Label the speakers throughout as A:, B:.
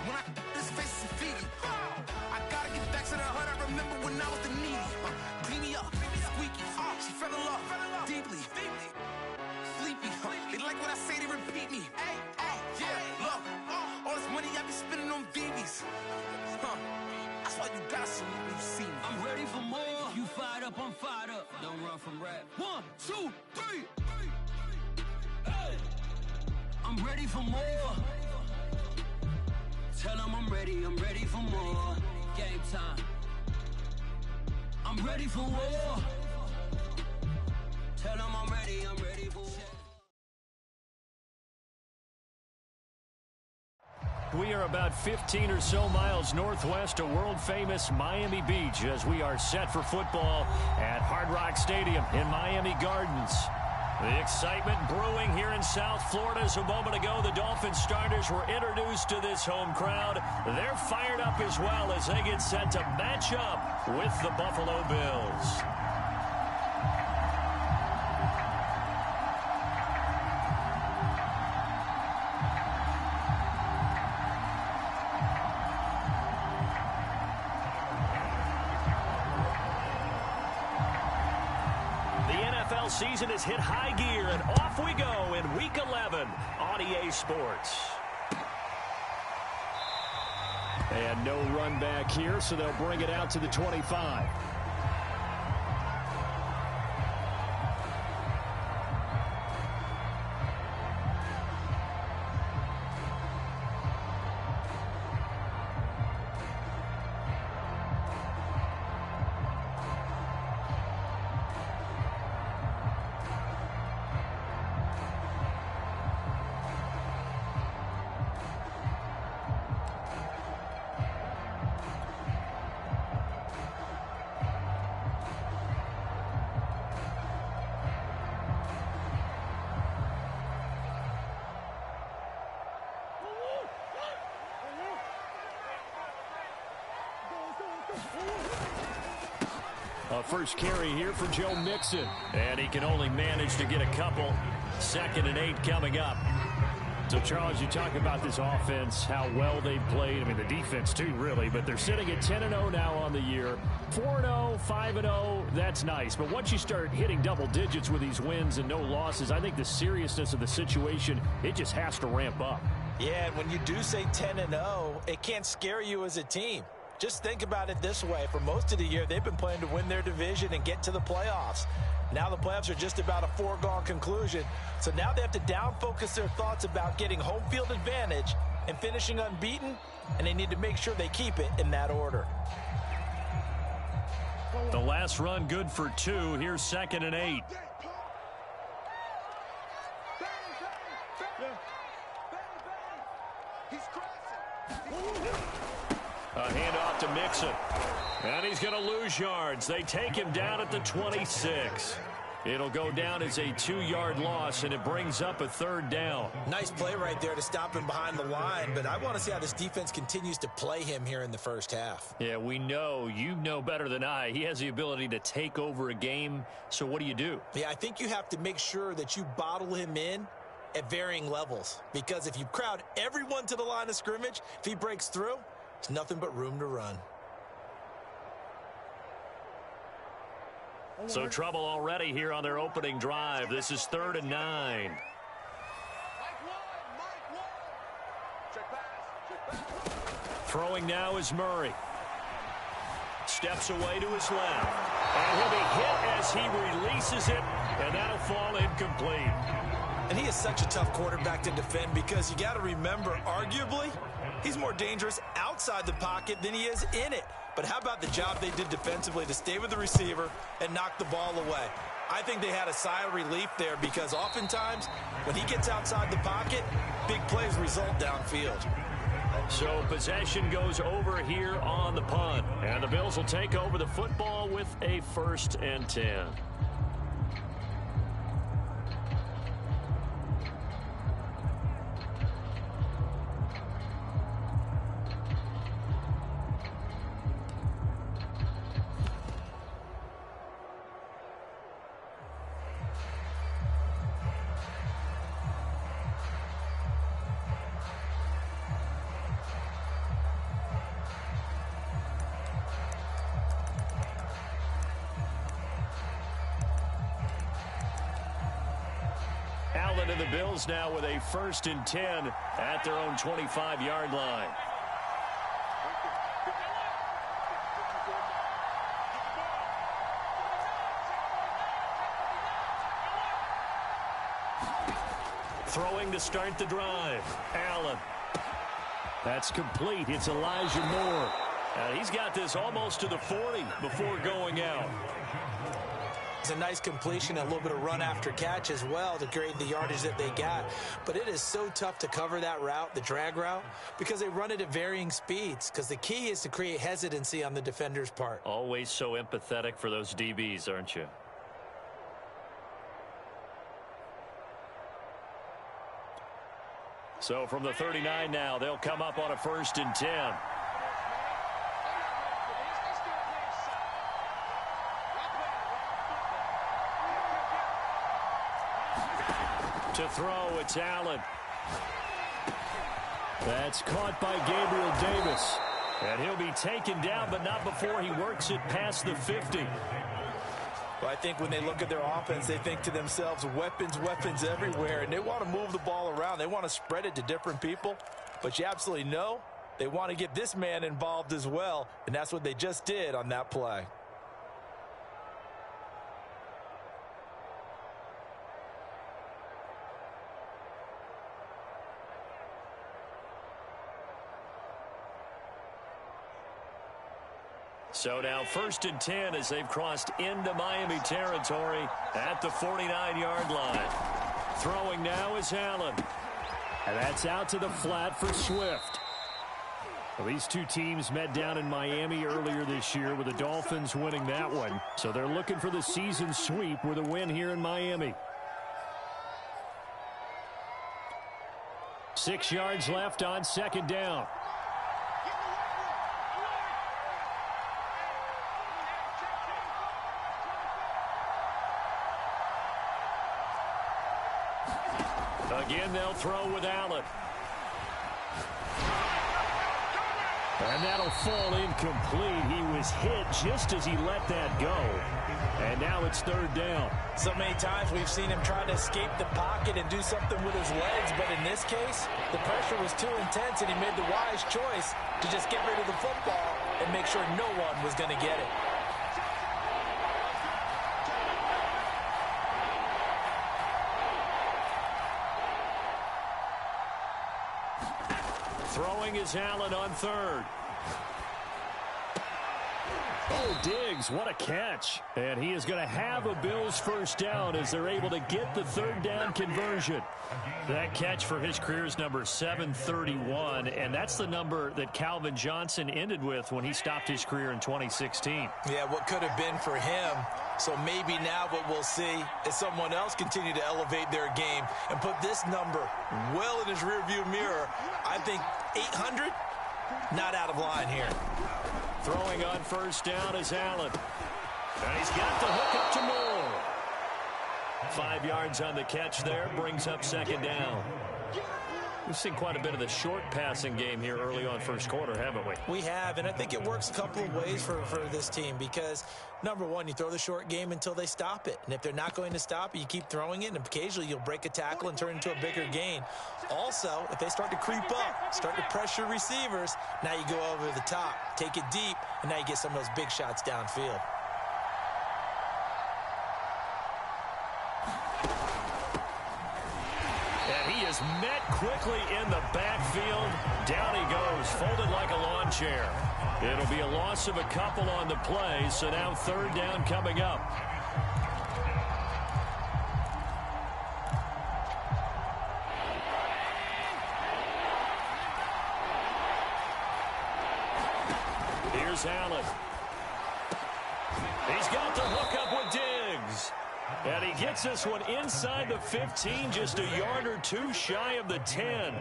A: When I this face is Fiji. I gotta get back to the hood. I remember when I was the needy. Clean me up, squeaky. She fell in love deeply. Sleepy. They like what I say, they repeat me. Yeah, look. All this money I be spending on BBs. That's why you gotta salute when you see me.
B: I'm ready for more. You fired up, I'm fired up. Don't run from rap. 1, 2, 3. Hey. I'm ready for more. Tell them I'm ready for more. Game time. I'm ready for war. Tell them I'm ready for war.
C: We are about 15 or so miles northwest of world-famous Miami Beach as we are set for football at Hard Rock Stadium in Miami Gardens. The excitement brewing here in South Florida. As a moment ago, the Dolphins starters were introduced to this home crowd. They're fired up as well as they get set to match up with the Buffalo Bills. Season has hit high gear, and off we go in Week 11 on EA Sports. And no run back here, so they'll bring it out to the 25. First carry here for Joe Mixon. And he can only manage to get a couple. 2nd and 8 coming up. So, Charles, you talk about this offense, how well they've played. I mean, the defense, too, really. But they're sitting at 10-0 now on the year. 4-0, 5-0, that's nice. But once you start hitting double digits with these wins and no losses, I think the seriousness of the situation, it just has to ramp up.
D: Yeah, and when you do say 10-0, it can't scare you as a team. Just think about it this way. For most of the year, they've been playing to win their division and get to the playoffs. Now the playoffs are just about a foregone conclusion. So now they have to down-focus their thoughts about getting home field advantage and finishing unbeaten, and they need to make sure they keep it in that order.
C: The last run good for 2. Here's 2nd and 8. A handoff to Mixon. And he's going to lose yards. They take him down at the 26. It'll go down as a 2-yard loss, and it brings up a 3rd down.
D: Nice play right there to stop him behind the line, but I want to see how this defense continues to play him here in the first half.
C: Yeah, we know. You know better than I. He has the ability to take over a game, so what do?
D: Yeah, I think you have to make sure that you bottle him in at varying levels, because if you crowd everyone to the line of scrimmage, if he breaks through, there's nothing but room to run.
C: So trouble already here on their opening drive. This is 3rd and 9. Throwing now is Murray. Steps away to his left. And he'll be hit as he releases it, and that'll fall incomplete.
D: And he is such a tough quarterback to defend because you got to remember, arguably, he's more dangerous outside the pocket than he is in it. But how about the job they did defensively to stay with the receiver and knock the ball away? I think they had a sigh of relief there because oftentimes when he gets outside the pocket, big plays result downfield.
C: So possession goes over here on the punt. And the Bills will take over the football with a 1st and 10. And the Bills now with a 1st and 10 at their own 25-yard line. Throwing to start the drive. Allen. That's complete. It's Elijah Moore. He's got this almost to the 40 before going out.
D: It's a nice completion, a little bit of run after catch as well to create the yardage that they got. But it is so tough to cover that route, the drag route, because they run it at varying speeds. Because the key is to create hesitancy on the defender's part.
C: Always so empathetic for those DBs, aren't you? So from the 39 now, they'll come up on a 1st and 10. To throw, it's Allen. That's caught by Gabriel Davis. And he'll be taken down, but not before he works it past the 50.
D: Well, I think when they look at their offense, they think to themselves, weapons, weapons everywhere, and they want to move the ball around. They want to spread it to different people, but you absolutely know they want to get this man involved as well, and that's what they just did on that play.
C: So now 1st and 10 as they've crossed into Miami territory at the 49-yard line. Throwing now is Allen. And that's out to the flat for Swift. Well, these two teams met down in Miami earlier this year with the Dolphins winning that one. So they're looking for the season sweep with a win here in Miami. 6 yards left on 2nd down. Again, they'll throw with Allen. And that'll fall incomplete. He was hit just as he let that go. And now it's 3rd down.
D: So many times we've seen him try to escape the pocket and do something with his legs, but in this case, the pressure was too intense and he made the wise choice to just get rid of the football and make sure no one was going to get it.
C: Throwing is Allen on 3rd. Oh, Diggs, what a catch. And he is going to have a Bills 1st down as they're able to get the 3rd down conversion. That catch for his career is number 731, and that's the number that Calvin Johnson ended with when he stopped his career in 2016.
D: Yeah, what could have been for him. So maybe now what we'll see is someone else continue to elevate their game and put this number well in his rearview mirror. I think 800, not out of line here.
C: Throwing on 1st down is Allen. And he's got the hook up to Moore. 5 yards on the catch there, brings up 2nd down. We've seen quite a bit of the short passing game here early on 1st quarter, haven't we?
D: We have, and I think it works a couple of ways for this team because, number one, you throw the short game until they stop it. And if they're not going to stop it, you keep throwing it, and occasionally you'll break a tackle and turn it into a bigger gain. Also, if they start to creep up, start to pressure receivers, now you go over the top, take it deep, and now you get some of those big shots downfield.
C: And he is met quickly in the backfield. Down he goes, folded like a lawn chair. It'll be a loss of a couple on the play, so now 3rd down coming up. Here's Allen. He's got the hook up with Diggs. And he gets this one inside the 15, just a yard or two shy of the 10.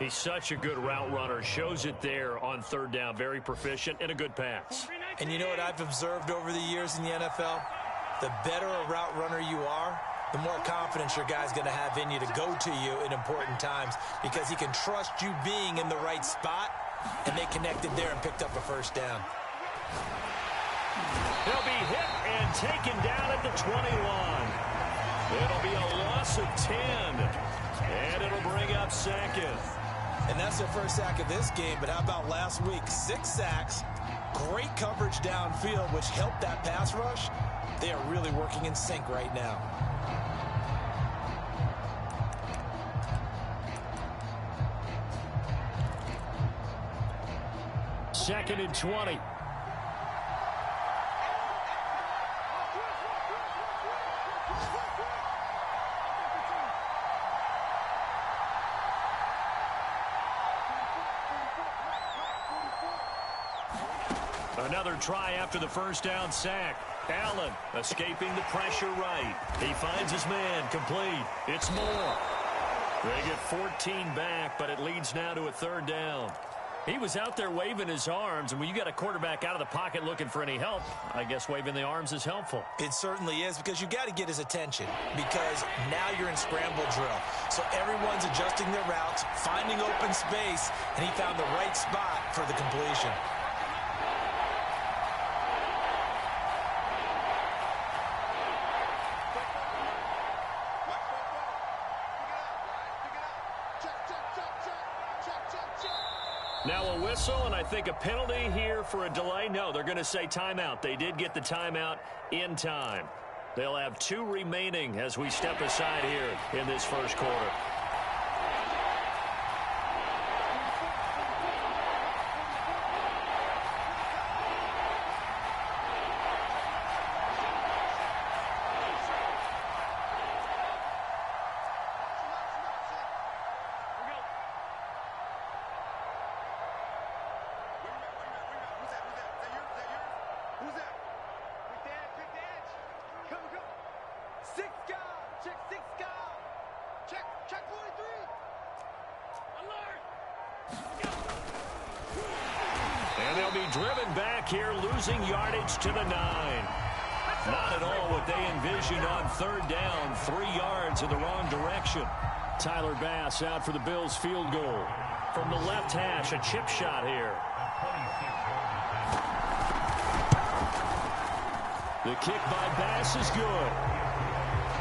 C: He's such a good route runner. Shows it there on 3rd down. Very proficient and a good pass.
D: And you know what I've observed over the years in the NFL? The better a route runner you are, the more confidence your guy's going to have in you to go to you in important times because he can trust you being in the right spot, and they connected there and picked up a 1st down.
C: He'll be hit and taken down at the 21. It'll be a loss of 10. And it'll bring up second.
D: And that's their first sack of this game, but how about last week? 6 sacks, great coverage downfield, which helped that pass rush. They are really working in sync right now.
C: Second and 20. Another try after the first down sack. Allen escaping the pressure right. He finds his man complete. It's Moore. They get 14 back, but it leads now to a third down. He was out there waving his arms, and when you got a quarterback out of the pocket looking for any help, I guess waving the arms is helpful.
D: It certainly is, because you got to get his attention, because now you're in scramble drill. So everyone's adjusting their routes, finding open space, and he found the right spot for the completion.
C: Now a whistle, and I think a penalty here for a delay. No, they're going to say timeout. They did get the timeout in time. They'll have 2 remaining as we step aside here in this first quarter. And they'll be driven back here, losing yardage to the 9. Not at all what they envisioned on third down. 3 yards in the wrong direction. Tyler Bass out for the Bills field goal. From the left hash, a chip shot here. The kick by Bass is good.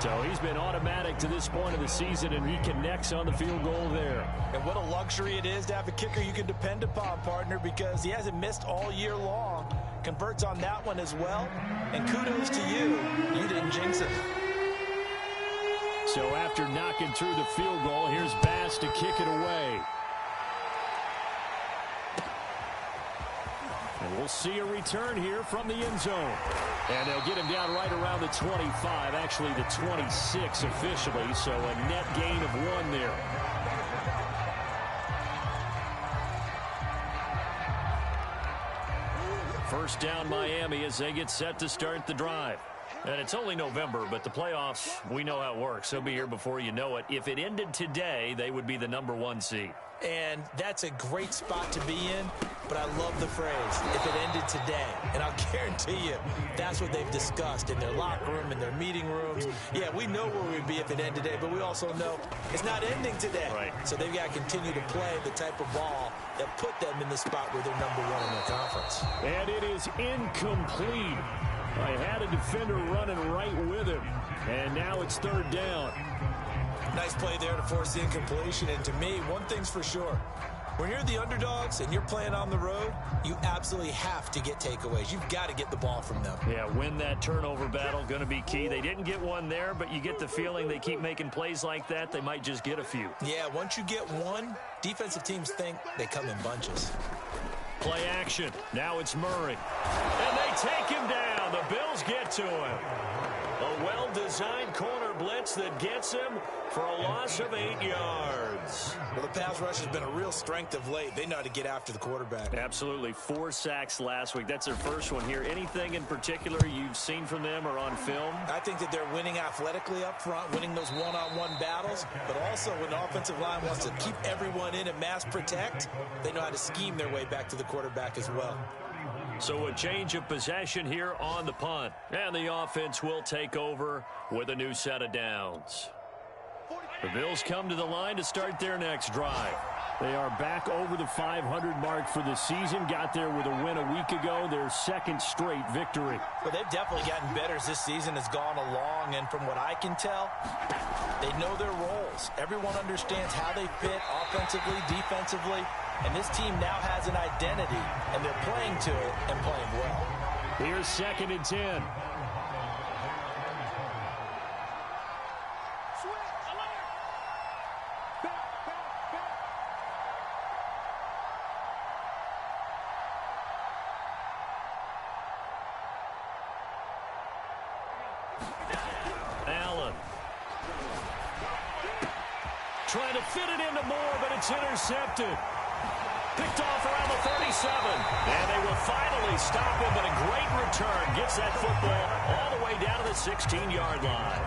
C: So he's been automatic to this point of the season, and he connects on the field goal there.
D: And what a luxury it is to have a kicker you can depend upon, partner, because he hasn't missed all year long. Converts on that one as well. And kudos to you. You didn't jinx it.
C: So after knocking through the field goal, here's Bass to kick it away. And we'll see a return here from the end zone. And they'll get him down right around the 25, actually the 26 officially, so a net gain of 1 there. First down Miami as they get set to start the drive. And it's only November, but the playoffs, we know how it works. They'll be here before you know it. If it ended today, they would be the #1 seed.
D: And that's a great spot to be in, but I love the phrase, if it ended today. And I'll guarantee you, that's what they've discussed in their locker room, in their meeting rooms. Yeah, we know where we'd be if it ended today, but we also know it's not ending today.
C: Right.
D: So they've got to continue to play the type of ball that put them in the spot where they're #1 in their conference.
C: And it is incomplete. I had a defender running right with him, and now it's third down.
D: Nice play there to force the incompletion. And to me, one thing's for sure. When you're the underdogs and you're playing on the road, you absolutely have to get takeaways. You've got to get the ball from them.
C: Yeah, win that turnover battle, going to be key. They didn't get one there, but you get the feeling they keep making plays like that, they might just get a few.
D: Yeah, once you get one, defensive teams think they come in bunches.
C: Play action. Now it's Murray. And they take him down. The Bills get to him. A well-designed corner blitz that gets him for a loss of 8 yards.
D: Well, the pass rush has been a real strength of late. They know how to get after the quarterback.
C: Absolutely. 4 sacks last week. That's their first one here. Anything in particular you've seen from them or on film?
D: I think that they're winning athletically up front, winning those one-on-one battles, but also when the offensive line wants to keep everyone in and mass protect, they know how to scheme their way back to the quarterback as well.
C: So a change of possession here on the punt. And the offense will take over with a new set of downs. The Bills come to the line to start their next drive. They are back over the 500 mark for the season. Got there with a win a week ago, their second straight victory.
D: Well, they've definitely gotten better as this season has gone along, and from what I can tell, they know their roles. Everyone understands how they fit offensively, defensively, and this team now has an identity, and they're playing to it and playing well.
C: Here's 2nd and 10. Allen. Trying to fit it into Moore, but it's intercepted. Picked off around the 37. And they will finally stop him, but a great return. Gets that football all the way down to the 16-yard line.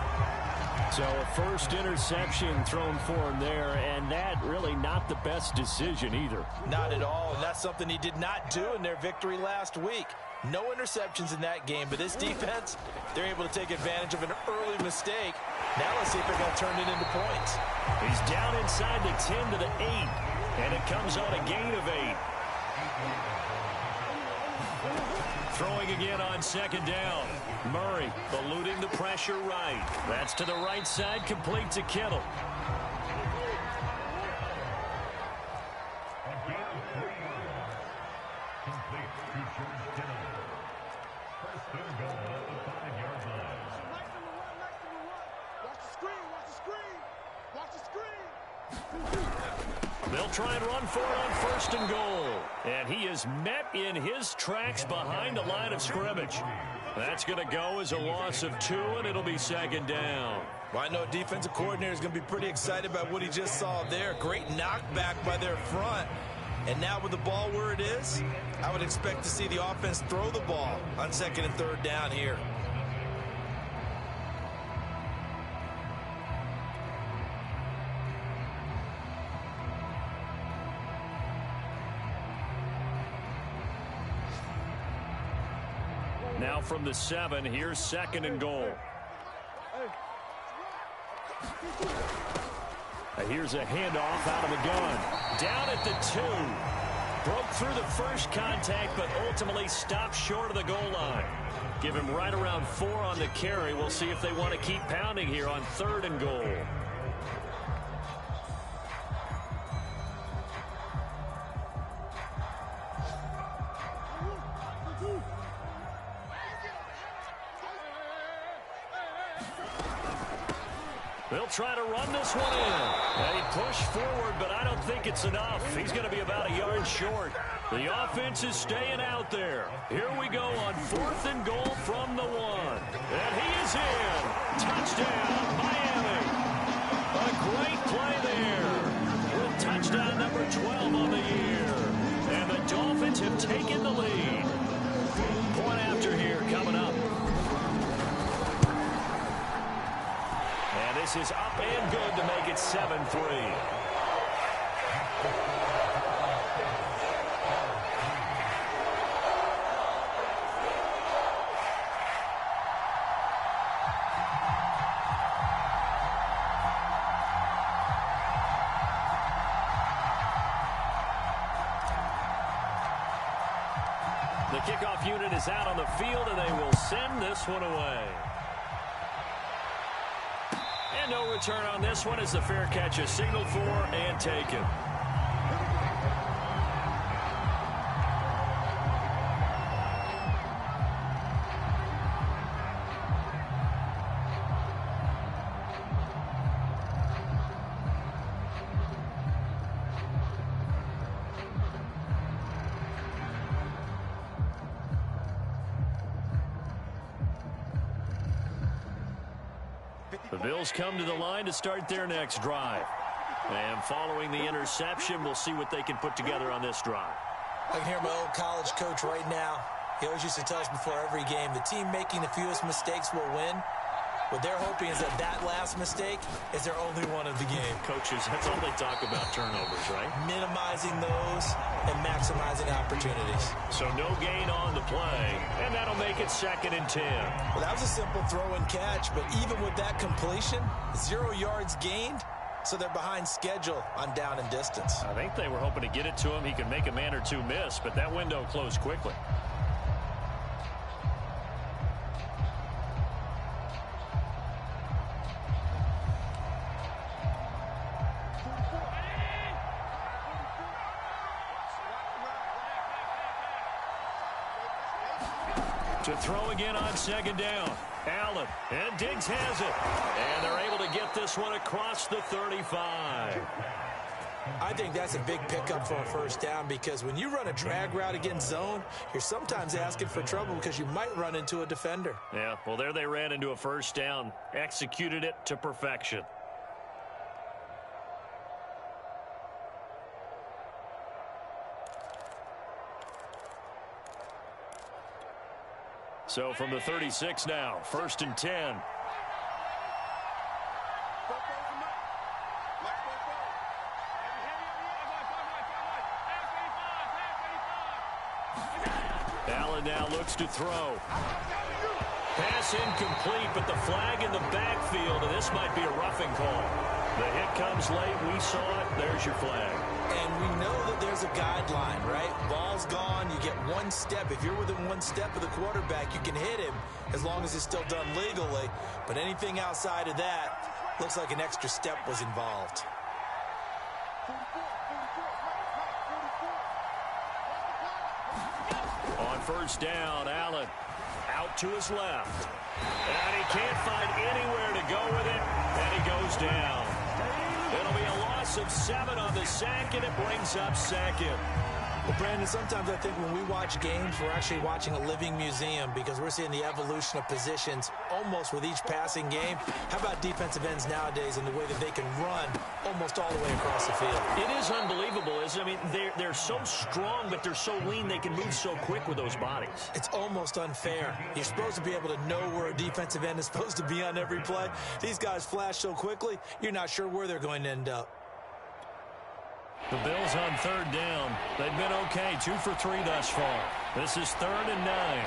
C: So a first interception thrown for him there, and that really not the best decision either.
D: Not at all, and that's something he did not do in their victory last week. No interceptions in that game, but this defense, they're able to take advantage of an early mistake. Now let's see if they're going to turn it into points.
C: He's down inside the 10 to the 8, and it comes on a gain of 8. Throwing again on 2nd down. Murray eluding the pressure right. That's to the right side, complete to Kittle. They'll try and run for it on 1st and goal. And he is met in his tracks behind the line of scrimmage. That's going to go as a loss of 2, and it'll be 2nd down.
D: Well, I know a defensive coordinator is going to be pretty excited about what he just saw there. Great knockback by their front. And now with the ball where it is, I would expect to see the offense throw the ball on 2nd and 3rd down here.
C: Now from the 7, here's 2nd and goal. Here's a handoff out of the gun. Down at the 2. Broke through the first contact, but ultimately stopped short of the goal line. Give him right around 4 on the carry. We'll see if they want to keep pounding here on 3rd and goal. They'll try to run this one in. They push forward, but I don't think it's enough. He's going to be about a yard short. The offense is staying out there. Here we go on 4th and goal from the 1. And he is in. Touchdown, Miami. A great play there. With touchdown number 12 on the year. And the Dolphins have taken the lead. Point after here coming up. And this is up and good to make it 7-3. The kickoff unit is out on the field, and they will send this one away. And no return on this one as the fair catch is signaled for and taken. The Bills come to the line to start their next drive. And following the interception, we'll see what they can put together on this drive.
D: I can hear my old college coach right now. He always used to tell us before every game, the team making the fewest mistakes will win. What they're hoping is that last mistake is their only one of the game.
C: Coaches, that's all they talk about, turnovers, right?
D: Minimizing those and maximizing opportunities.
C: So no gain on the play, and that'll make it 2nd and 10.
D: Well, that was a simple throw and catch, but even with that completion, 0 yards gained, so they're behind schedule on down and distance.
C: I think they were hoping to get it to him. He could make a man or two miss, but that window closed quickly. To throw again on second down. Allen, and Diggs has it. And they're able to get this one across the 35.
D: I think that's a big pickup for a first down, because when you run a drag route against zone, you're sometimes asking for trouble because you might run into a defender.
C: Yeah, well, there they ran into a first down. Executed it to perfection. So from the 36 now, 1st and 10. Allen now looks to throw. Pass incomplete, but the flag in the backfield, and this might be a roughing call. The hit comes late. We saw it. There's your flag.
D: And we know that there's a guideline, right? Ball's gone. You get one step. If you're within one step of the quarterback, you can hit him as long as it's still done legally. But anything outside of that, looks like an extra step was involved.
C: On first down, Allen out to his left. And he can't find anywhere to go with it, and he goes down. It'll be a loss of 7 on the sack, and it brings up second.
D: Well, Brandon, sometimes I think when we watch games, we're actually watching a living museum, because we're seeing the evolution of positions almost with each passing game. How about defensive ends nowadays and the way that they can run almost all the way across the field?
C: It is unbelievable, isn't it? I mean, they're so strong, but they're so lean. They can move so quick with those bodies.
D: It's almost unfair. You're supposed to be able to know where a defensive end is supposed to be on every play. These guys flash so quickly, you're not sure where they're going to end up.
C: The Bills on 3rd down. They've been okay, 2 for 3 thus far. This is 3rd and 9.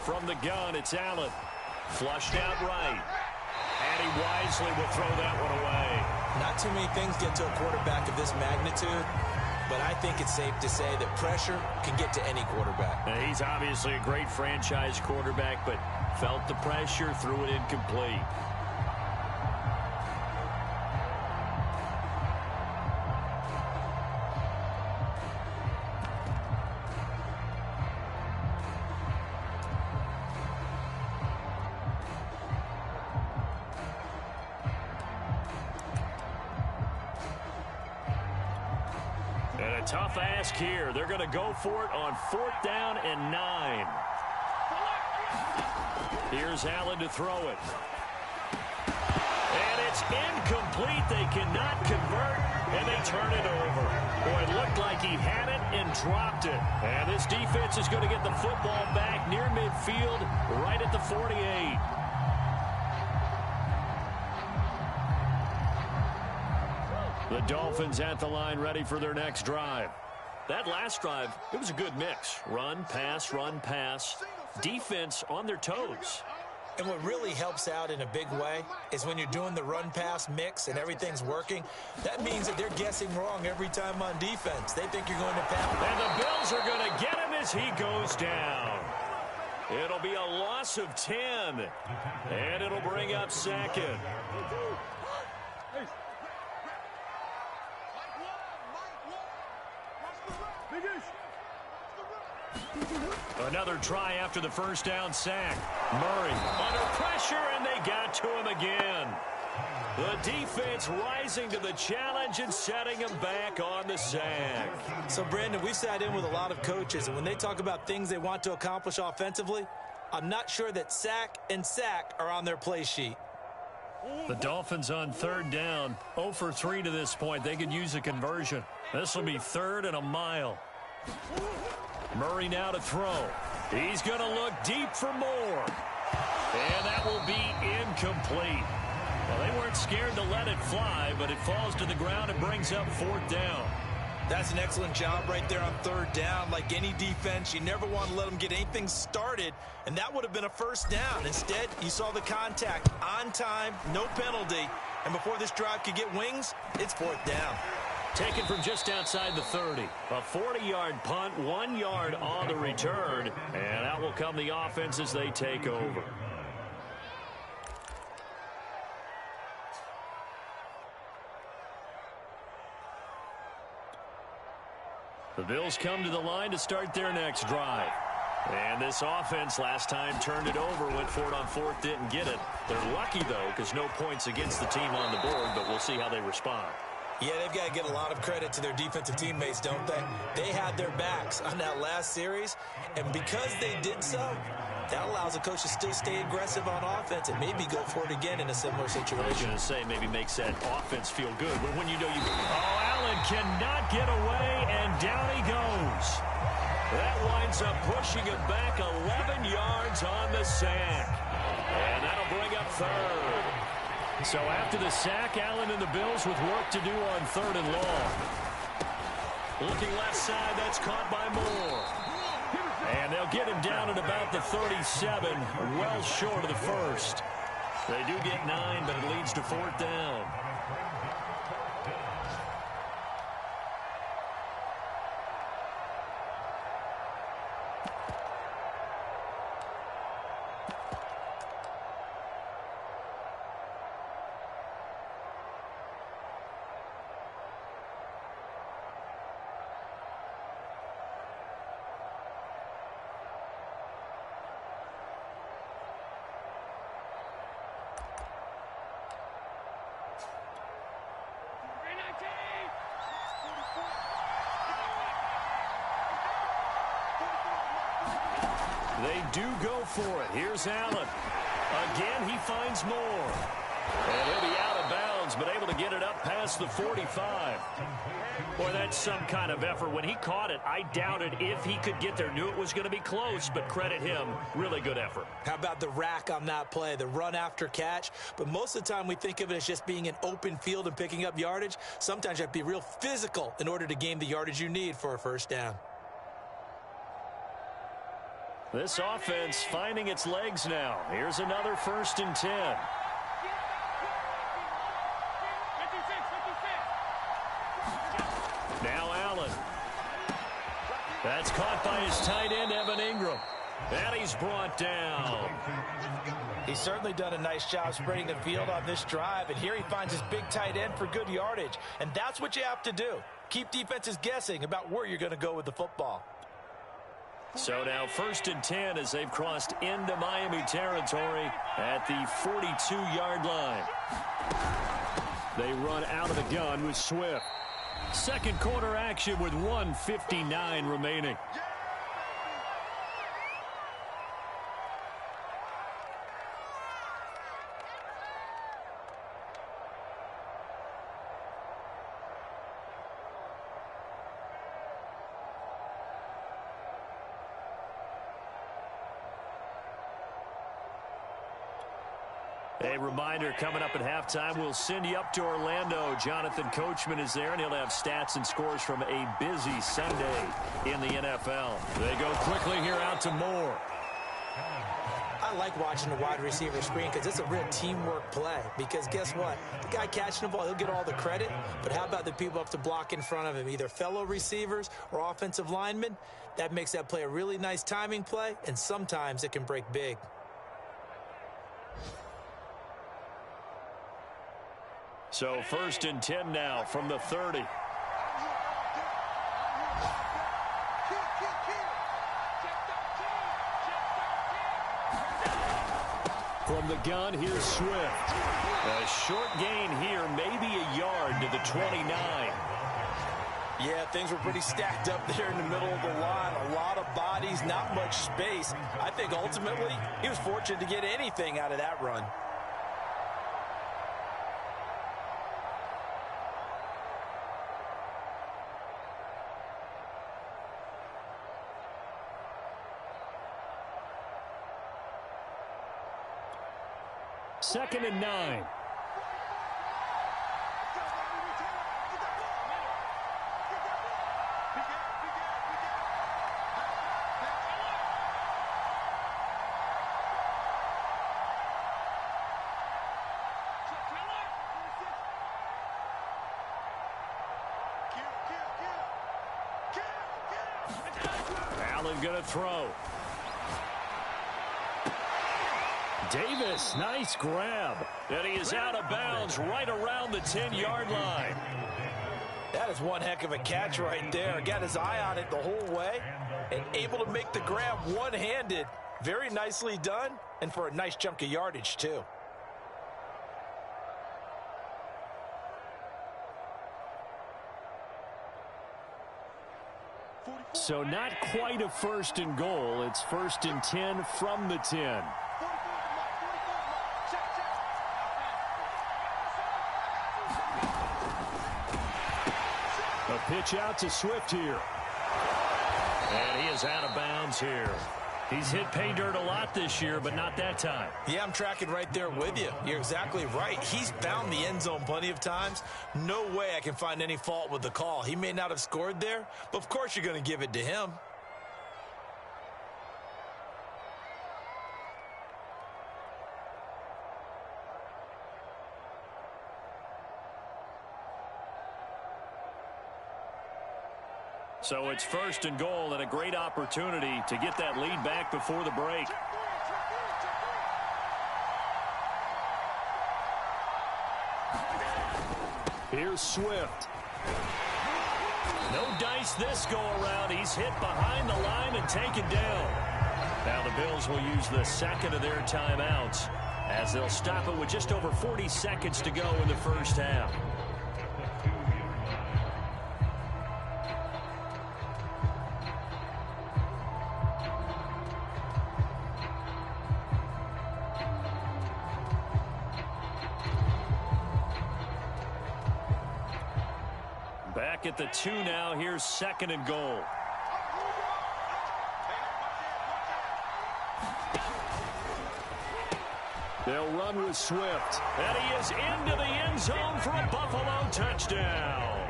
C: From the gun, it's Allen. Flushed out right. And he wisely will throw that one away.
D: Not too many things get to a quarterback of this magnitude, but I think it's safe to say that pressure can get to any quarterback.
C: Now, he's obviously a great franchise quarterback, but felt the pressure, threw it incomplete. And a tough ask here. They're going to go for it on 4th down and 9. Here's Allen to throw it. And it's incomplete. They cannot convert, and they turn it over. Boy, it looked like he had it and dropped it. And this defense is going to get the football back near midfield, right at the 48. The Dolphins at the line, ready for their next drive. That last drive, it was a good mix. Run, pass, run, pass. Defense on their toes.
D: And what really helps out in a big way is when you're doing the run-pass mix and everything's working, that means that they're guessing wrong every time on defense. They think you're going to pass.
C: And the Bills are going to get him as he goes down. It'll be a loss of 10. And it'll bring up second. Another try after the first down sack. Murray under pressure, and they got to him again. The defense rising to the challenge and setting him back on the sack.
D: So, Brandon, we've sat in with a lot of coaches, and when they talk about things they want to accomplish offensively, I'm not sure that sack and sack are on their play sheet.
C: The Dolphins on 3rd down, 0 for 3 to this point. They could use a conversion. This will be 3rd and a mile. Murray now to throw. He's going to look deep for more. And that will be incomplete. Well, they weren't scared to let it fly, but it falls to the ground and brings up 4th down.
D: That's an excellent job right there on third down. Like any defense, you never want to let them get anything started, and that would have been a first down. Instead, you saw the contact on time, no penalty, and before this drive could get wings, it's fourth down.
C: Taken from just outside the 30. A 40-yard punt, 1 yard on the return, and out will come the offense as they take over. The Bills come to the line to start their next drive. And this offense last time turned it over, went for it on fourth, didn't get it. They're lucky, though, because no points against the team on the board, but we'll see how they respond.
D: Yeah, they've got to get a lot of credit to their defensive teammates, don't they? They had their backs on that last series, and because they did so, that allows the coach to still stay aggressive on offense and maybe go for it again in a similar situation.
C: I was going to say maybe makes that offense feel good. But when you know you... Oh, Allen cannot get away, and down he goes. That winds up pushing it back 11 yards on the sack. And that'll bring up third. So after the sack, Allen and the Bills with work to do on third and long. Looking left side, that's caught by Moore. And they'll get him down at about the 37, well short of the first. They do get 9, but it leads to fourth down. They do go for it. Here's Allen. Again, he finds Moore. And he'll be out of bounds, but able to get it up past the 45. Boy, that's some kind of effort. When he caught it, I doubted if he could get there. Knew it was going to be close, but credit him. Really good effort.
D: How about the rack on that play, the run after catch? But most of the time we think of it as just being an open field and picking up yardage. Sometimes you have to be real physical in order to gain the yardage you need for a first down.
C: This offense finding its legs now. Here's another 1st and 10. Now Allen. That's caught by his tight end, Evan Ingram. And he's brought down.
D: He's certainly done a nice job spreading the field on this drive, and here he finds his big tight end for good yardage. And that's what you have to do. Keep defenses guessing about where you're going to go with the football.
C: So now 1st and 10 as they've crossed into Miami territory at the 42-yard line. They run out of the gun with Swift. Second quarter action with 1:59 remaining. A reminder, coming up at halftime, we'll send you up to Orlando. Jonathan Coachman is there, and he'll have stats and scores from a busy Sunday in the NFL. They go quickly here out to Moore.
D: I like watching the wide receiver screen because it's a real teamwork play. Because guess what? The guy catching the ball, he'll get all the credit. But how about the people up to block in front of him, either fellow receivers or offensive linemen? That makes that play a really nice timing play, and sometimes it can break big.
C: So 1st and 10 now from the 30. From the gun, here's Swift. A short gain here, maybe a yard to the 29.
D: Yeah, things were pretty stacked up there in the middle of the line. A lot of bodies, not much space. I think ultimately he was fortunate to get anything out of that run.
C: Second and 9. Allen going to throw. Davis, nice grab. And he is out of bounds right around the 10-yard line.
D: That is one heck of a catch right there. Got his eye on it the whole way and able to make the grab one-handed. Very nicely done, and for a nice chunk of yardage, too.
C: So not quite a first and goal. It's 1st and 10 from the 10. A pitch out to Swift here. And he is out of bounds here. He's hit pay dirt a lot this year, but not that time.
D: Yeah, I'm tracking right there with you. You're exactly right. He's found the end zone plenty of times. No way I can find any fault with the call. He may not have scored there, but of course you're going to give it to him.
C: So it's 1st and goal and a great opportunity to get that lead back before the break. Here's Swift. No dice this go around. He's hit behind the line and taken down. Now the Bills will use the second of their timeouts as they'll stop it with just over 40 seconds to go in the first half. Back at the 2 now. Here's 2nd and goal. They'll run with Swift. And he is into the end zone for a Buffalo touchdown.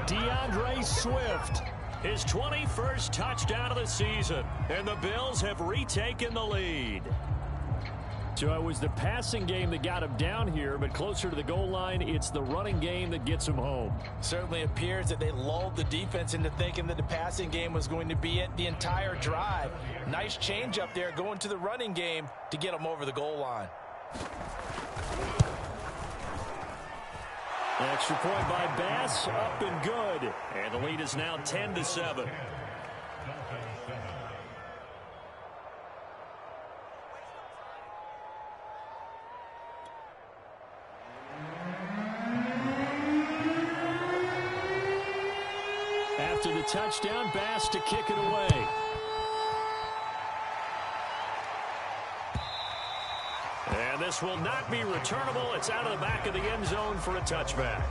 C: DeAndre Swift, his 21st touchdown of the season. And the Bills have retaken the lead. So it was the passing game that got him down here, but closer to the goal line, it's the running game that gets him home.
D: Certainly appears that they lulled the defense into thinking that the passing game was going to be it the entire drive. Nice change up there going to the running game to get him over the goal line.
C: Extra point by Bass, up and good. And the lead is now 10-7. After the touchdown, Bass to kick it away. And this will not be returnable. It's out of the back of the end zone for a touchback.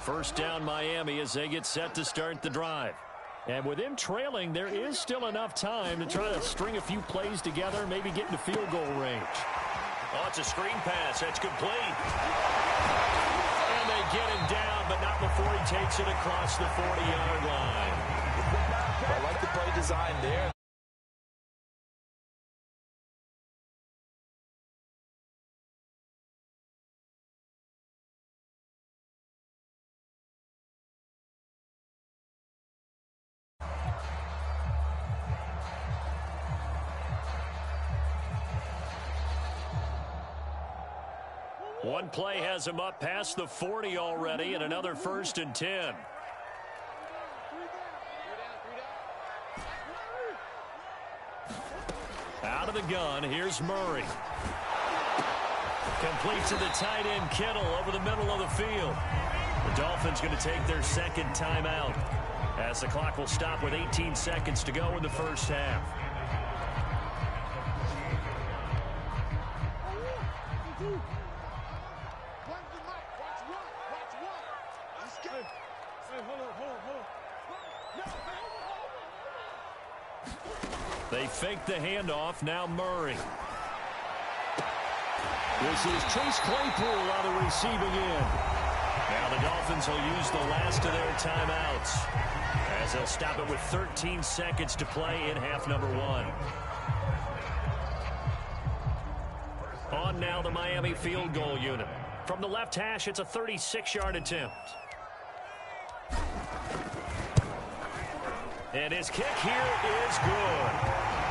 C: First down Miami as they get set to start the drive. And with them trailing, there is still enough time to try to string a few plays together, maybe get into field goal range. Oh, it's a screen pass. That's complete. And they get him down, but not before he takes it across the 40-yard line.
D: I like the play design there.
C: One play has him up past the 40 already, and another 1st and 10. Out of the gun, here's Murray. Complete to the tight end Kittle over the middle of the field. The Dolphins going to take their second timeout as the clock will stop with 18 seconds to go in the first half. They fake the handoff. Now Murray. This is Chase Claypool on the receiving end. Now the Dolphins will use the last of their timeouts as they'll stop it with 13 seconds to play in half number 1. On now the Miami field goal unit. From the left hash, it's a 36-yard attempt. And his kick here is good.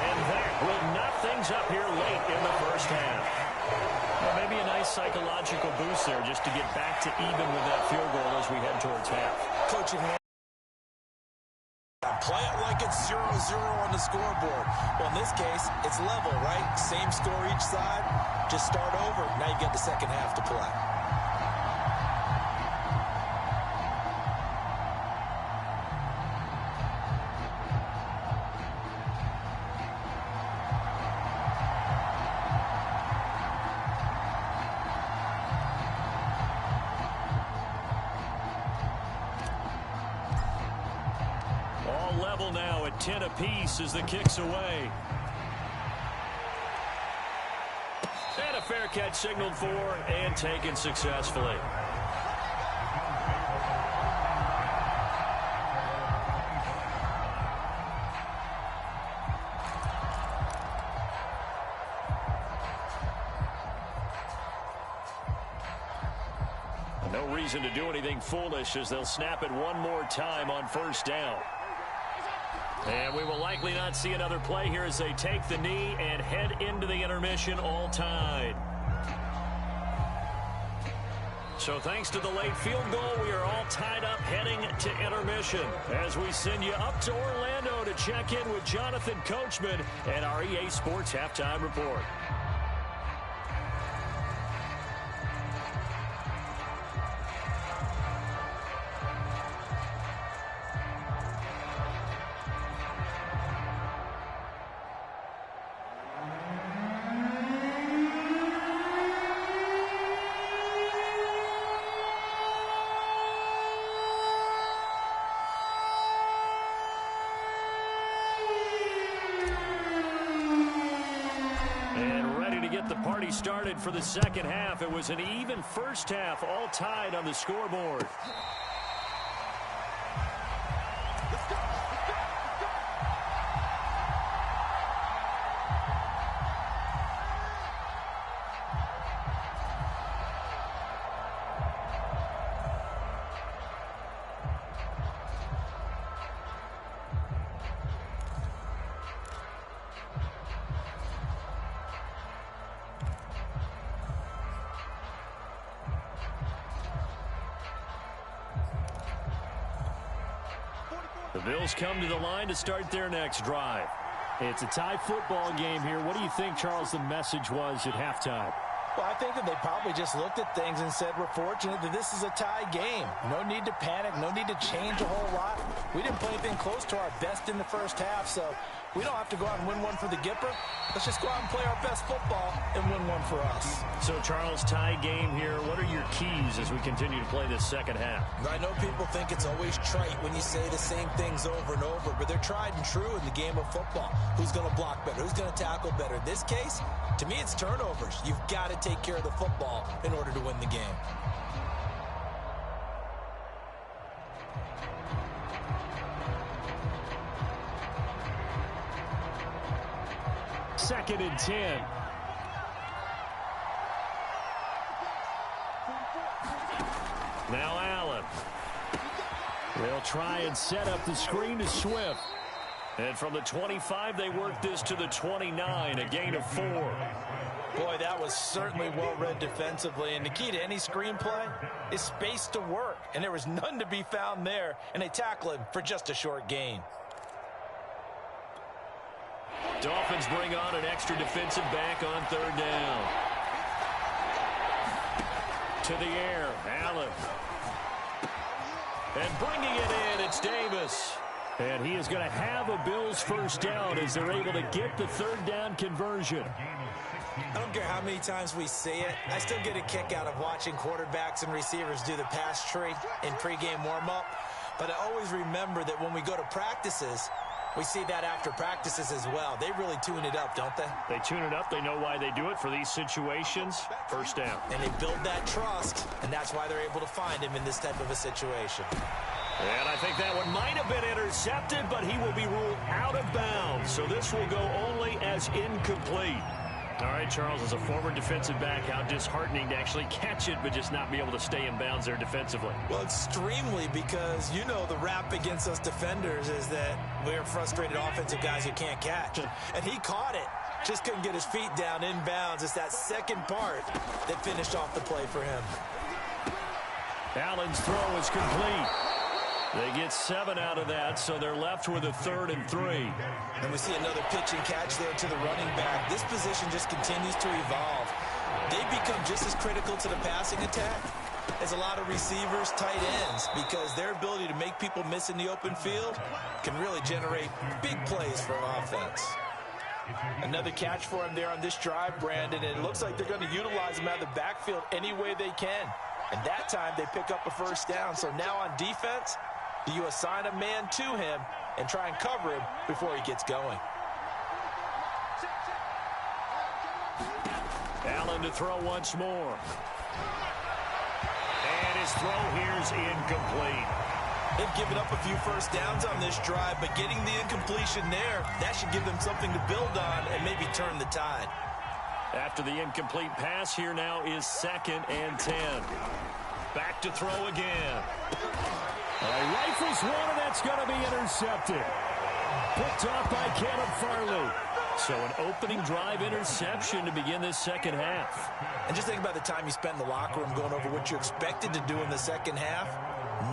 C: And that will knock things up here late in the first half. Well, maybe a nice psychological boost there just to get back to even with that field goal as we head towards half.
D: Coaching play it like it's 0-0 on the scoreboard. Well, in this case, it's level, right? Same score each side. Just start over. Now you get the second half to play.
C: Level now at 10 apiece as the kick's away. And a fair catch signaled for and taken successfully. No reason to do anything foolish as they'll snap it one more time on first down. And we will likely not see another play here as they take the knee and head into the intermission all tied. So thanks to the late field goal, we are all tied up heading to intermission as we send you up to Orlando to check in with Jonathan Coachman and our EA Sports Halftime Report. Started for the second half. It was an even first half, all tied on the scoreboard. The Bills come to the line to start their next drive. It's a tie football game here. What do you think, Charles, the message was at halftime?
D: Well, I think that they probably just looked at things and said, we're fortunate that this is a tie game. No need to panic. No need to change a whole lot. We didn't play anything close to our best in the first half, so we don't have to go out and win one for the Gipper. Let's just go out and play our best football and win one for us.
C: So, Charles, tie game here. What are your keys as we continue to play this second half?
D: I know people think it's always trite when you say the same things over and over, but they're tried and true in the game of football. Who's going to block better? Who's going to tackle better? In this case, to me, it's turnovers. You've got to take care of the football in order to win the game.
C: Second and 10. Now Allen. They'll try and set up the screen to Swift. And from the 25, they work this to the 29, a gain of 4.
D: Boy, that was certainly well-read defensively. And the key to any screenplay is space to work. And there was none to be found there. And they tackle him for just a short gain.
C: Dolphins bring on an extra defensive back on third down. To the air, Allen. And bringing it in, it's Davis. And he is going to have a Bills first down as they're able to get the third down conversion.
D: I don't care how many times we see it. I still get a kick out of watching quarterbacks and receivers do the pass tree in pregame warm-up. But I always remember that when we go to practices, We see that after practices as well. They really tune it up, don't they?
C: They tune it up. They know why they do it for these situations. First down.
D: And they build that trust, and that's why they're able to find him in this type of a situation.
C: And I think that one might have been intercepted, but he will be ruled out of bounds. So this will go only as incomplete. All right, Charles, as a former defensive back, how disheartening to actually catch it, but just not be able to stay in bounds there defensively.
D: Well, extremely, because you know the rap against us defenders is that we're frustrated offensive guys who can't catch. And he caught it. Just couldn't get his feet down in bounds. It's that second part that finished off the play for him.
C: Allen's throw is complete. They get 7 out of that, so they're left with a 3rd and 3.
D: And we see another pitch and catch there to the running back. This position just continues to evolve. They become just as critical to the passing attack as a lot of receivers, tight ends, because their ability to make people miss in the open field can really generate big plays for an offense. Another catch for him there on this drive, Brandon, and it looks like they're going to utilize him out of the backfield any way they can. And that time they pick up a first down. So now on defense, do you assign a man to him and try and cover him before he gets going?
C: Allen to throw once more. And his throw here's incomplete.
D: They've given up a few first downs on this drive, but getting the incompletion there, that should give them something to build on and maybe turn the tide.
C: After the incomplete pass, here now is 2nd and 10. Back to throw again. Rifles one, and that's going to be intercepted. Picked off by Caleb Farley. So an opening drive interception to begin this second half.
D: And just think about the time you spent in the locker room going over what you expected to do in the second half.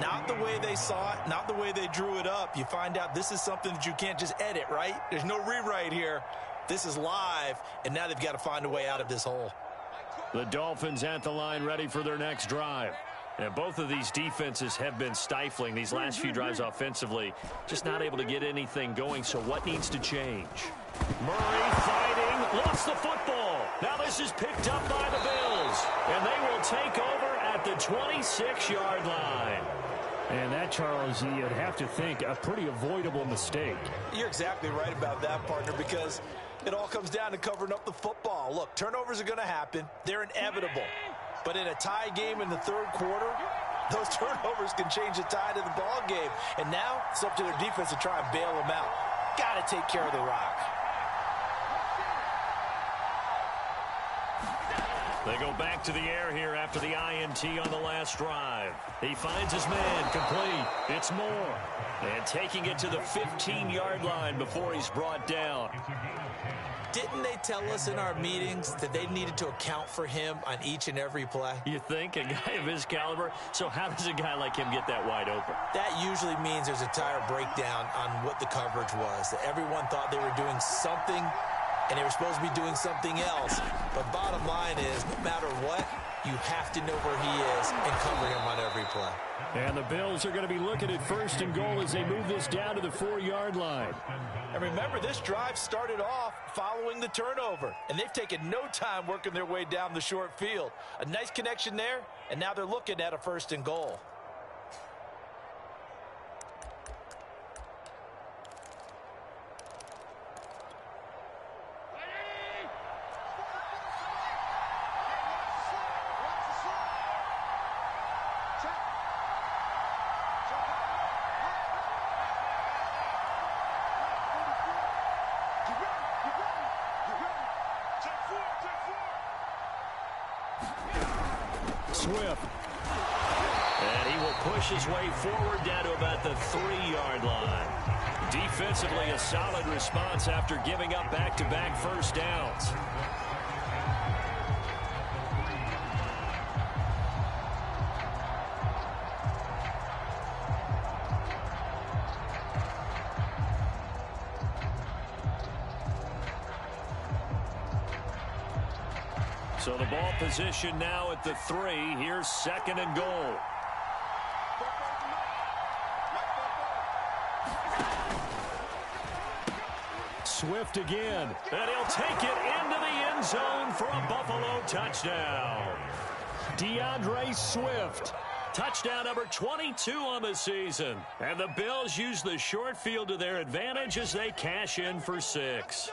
D: Not the way they saw it, not the way they drew it up. You find out this is something that you can't just edit, right? There's no rewrite here. This is live, and now they've got to find a way out of this hole.
C: The Dolphins at the line ready for their next drive. And both of these defenses have been stifling these last few drives offensively. Just not able to get anything going, so what needs to change? Murray fighting, lost the football. Now this is picked up by the Bills, and they will take over at the 26-yard line. And that, Charles, you'd have to think a pretty avoidable mistake.
D: You're exactly right about that, partner, because it all comes down to covering up the football. Look, turnovers are going to happen. They're inevitable. But in a tie game in the third quarter, those turnovers can change the tide of the ball game. And now it's up to their defense to try and bail them out. Got to take care of the rock.
C: They go back to the air here after the INT on the last drive. He finds his man complete. It's Moore. And taking it to the 15-yard line before he's brought down.
D: Didn't they tell us in our meetings that they needed to account for him on each and every play?
C: You think? A guy of his caliber? So how does a guy like him get that wide open?
D: That usually means there's a tire breakdown on what the coverage was. That everyone thought they were doing something, and they were supposed to be doing something else. But bottom line is, no matter what, you have to know where he is and cover him on every play.
C: And the Bills are going to be looking at 1st and goal as they move this down to the 4-yard line.
D: And remember, this drive started off following the turnover, and they've taken no time working their way down the short field. A nice connection there, and now they're looking at a 1st and goal.
C: Swift. And he will push his way forward down to about the 3-yard line. Defensively, a solid response after giving up back-to-back first downs. So the ball position now at the 3. Here's 2nd and goal. Swift again. And he'll take it into the end zone for a Buffalo touchdown. DeAndre Swift Touchdown number 22 on the season. And the Bills use the short field to their advantage as they cash in for 6.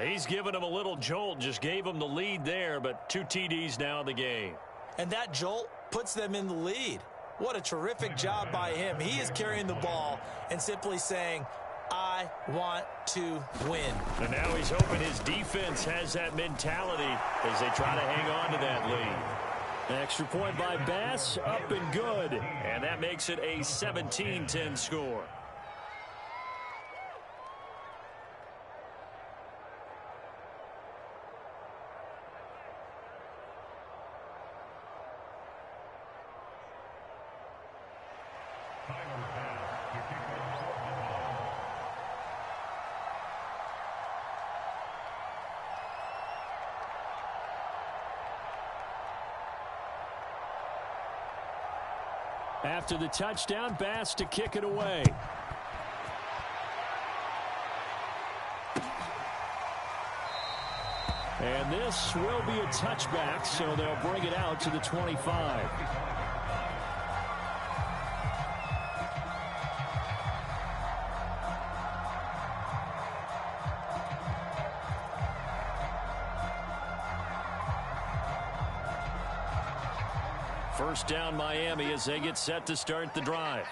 C: He's giving them a little jolt, just gave them the lead there, but 2 TDs now in the game.
D: And that jolt puts them in the lead. What a terrific job by him. He is carrying the ball and simply saying, I want to win.
C: And now he's hoping his defense has that mentality as they try to hang on to that lead. Extra point by Bass, up and good. And that makes it a 17-10 score. After the touchdown, Bass to kick it away. And this will be a touchback, so they'll bring it out to the 25. First down Miami as they get set to start the drive.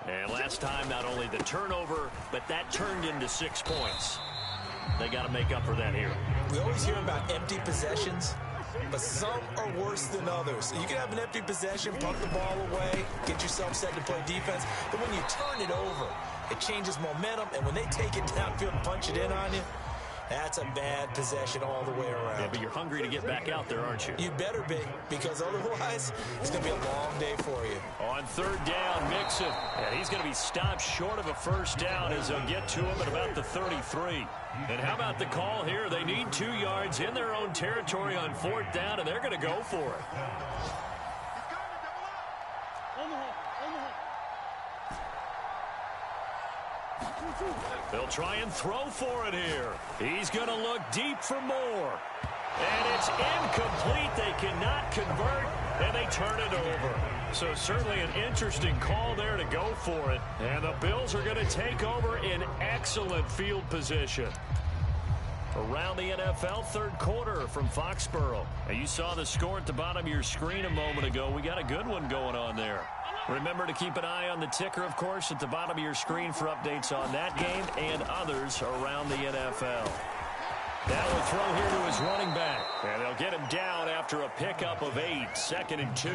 C: And last time, not only the turnover, but that turned into 6 points. They got to make up for that here.
D: We always hear about empty possessions, but some are worse than others. You can have an empty possession, punt the ball away, get yourself set to play defense, but when you turn it over, it changes momentum, and when they take it downfield and punch it in on you, that's a bad possession all the way around.
C: Yeah, but you're hungry to get back out there, aren't you?
D: You better be, because otherwise, it's going to be a long day for you.
C: On third down, Mixon. And he's going to be stopped short of a first down as they'll get to him at about the 33. And how about the call here? They need 2 yards in their own territory on fourth down, and they're going to go for it. They'll try and throw for it here. He's going to look deep for more. And it's incomplete. They cannot convert, and they turn it over. So certainly an interesting call there to go for it. And the Bills are going to take over in excellent field position. Around the NFL, third quarter from Foxborough. And you saw the score at the bottom of your screen a moment ago. We got a good one going on there. Remember to keep an eye on the ticker, of course, at the bottom of your screen for updates on that game and others around the NFL. Now a throw here to his running back. And they'll get him down after a pickup of 8, 2nd and 2.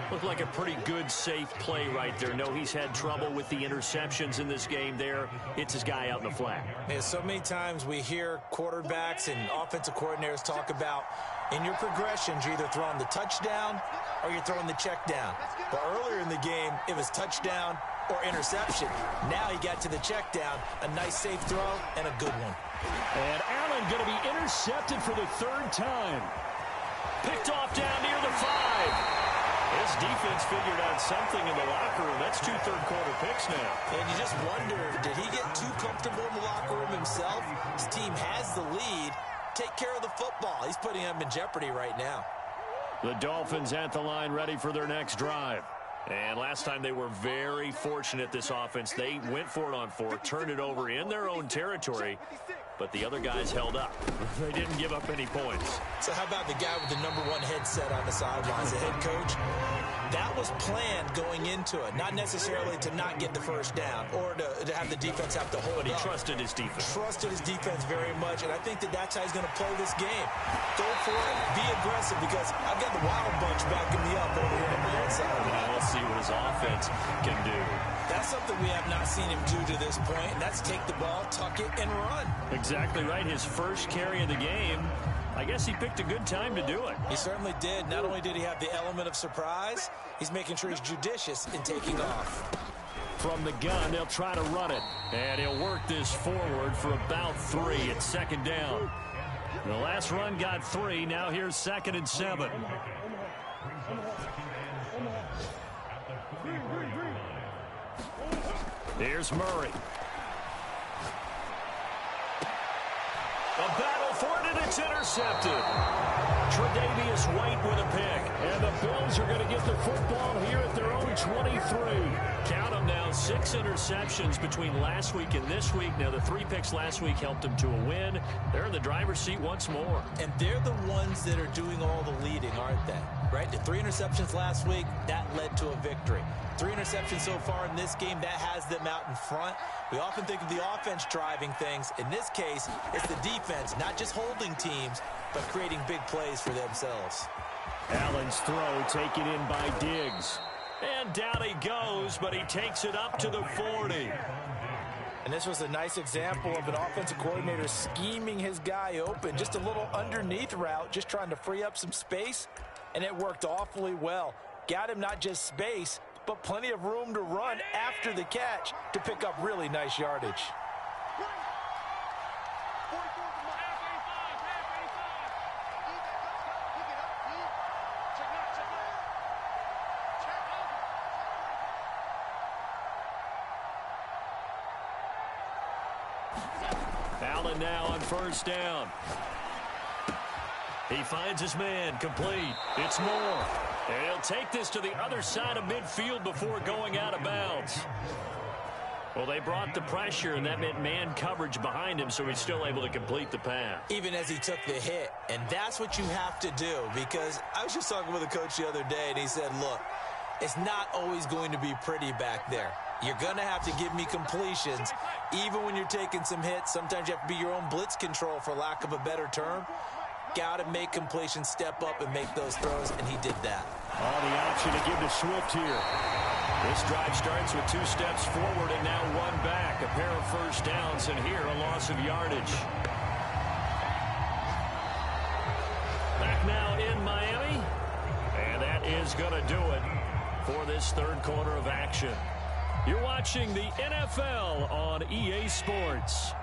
C: Looked like a pretty good, safe play right there. No, he's had trouble with the interceptions in this game there. It's his guy out in the flat.
D: Yeah, so many times we hear quarterbacks and offensive coordinators talk about in your progressions, you're either throwing the touchdown or you're throwing the check down. But earlier in the game, it was touchdown or interception. Now he got to the check down, a nice safe throw, and a good one.
C: And Allen going to be intercepted for the 3rd time. Picked off down near the 5. His defense figured out something in the locker room. That's 2 third-quarter picks now.
D: And you just wonder, did he get too comfortable in the locker room himself? His team has the lead. Take care of the football. He's putting them in jeopardy right now.
C: The Dolphins at the line ready for their next drive. And last time they were very fortunate, this offense. They went for it on 4, turned it over in their own territory, but the other guys held up. They didn't give up any points.
D: So how about the guy with the #1 headset on the sidelines, the head coach? That was planned going into it, not necessarily to not get the first down or to have the defense have to hold
C: But he
D: up.
C: trusted his defense.
D: Trusted his defense very much, and I think that's how he's going to play this game. Go for it, be aggressive, because I've got the Wild Bunch backing me up over here on the outside.
C: Now let's see what his offense can do.
D: That's something we have not seen him do to this point, and that's take the ball, tuck it, and run.
C: Exactly right. His first carry of the game. I guess he picked a good time to do it.
D: He certainly did. Not only did he have the element of surprise, he's making sure he's judicious in taking off.
C: From the gun, they'll try to run it. And he'll work this forward for about 3 at 2nd down. The last run got 3. Now here's 2nd and 7. Here's Murray. A battle for it, and it's intercepted. Tre'Davious White with a pick. And the Bills are going to get the football here at their own 23. Count them now, 6 interceptions between last week and this week. Now, the 3 picks last week helped them to a win. They're in the driver's seat once more.
D: And they're the ones that are doing all the leading, aren't they? Right? The 3 interceptions last week, that led to a victory. 3 interceptions so far in this game, that has them out in front. We often think of the offense driving things. In this case, it's the defense, not just holding teams, but creating big plays for themselves.
C: Allen's throw taken in by Diggs. And down he goes, but he takes it up to the 40.
D: And this was a nice example of an offensive coordinator scheming his guy open. Just a little underneath route, just trying to free up some space. And it worked awfully well. Got him not just space, but plenty of room to run after the catch to pick up really nice yardage.
C: Allen now on first down. He finds his man, complete. It's Moore. And he'll take this to the other side of midfield before going out of bounds. Well, they brought the pressure, and that meant man coverage behind him, so he's still able to complete the pass.
D: Even as he took the hit. And that's what you have to do, because I was just talking with a coach the other day, and he said, look, it's not always going to be pretty back there. You're going to have to give me completions. Even when you're taking some hits, sometimes you have to be your own blitz control, for lack of a better term. Got to make completions, step up, and make those throws, and he did that.
C: Oh, the option to give to Swift here. This drive starts with 2 steps forward and now 1 back. A pair of first downs, and here a loss of yardage. Back now in Miami. And that is going to do it for this third quarter of action. You're watching the NFL on EA Sports.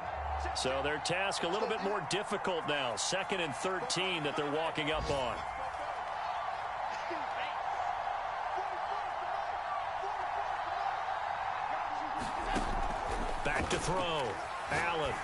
C: So their task a little bit more difficult now. 2nd and 13 that they're walking up on. Back to throw. Allen.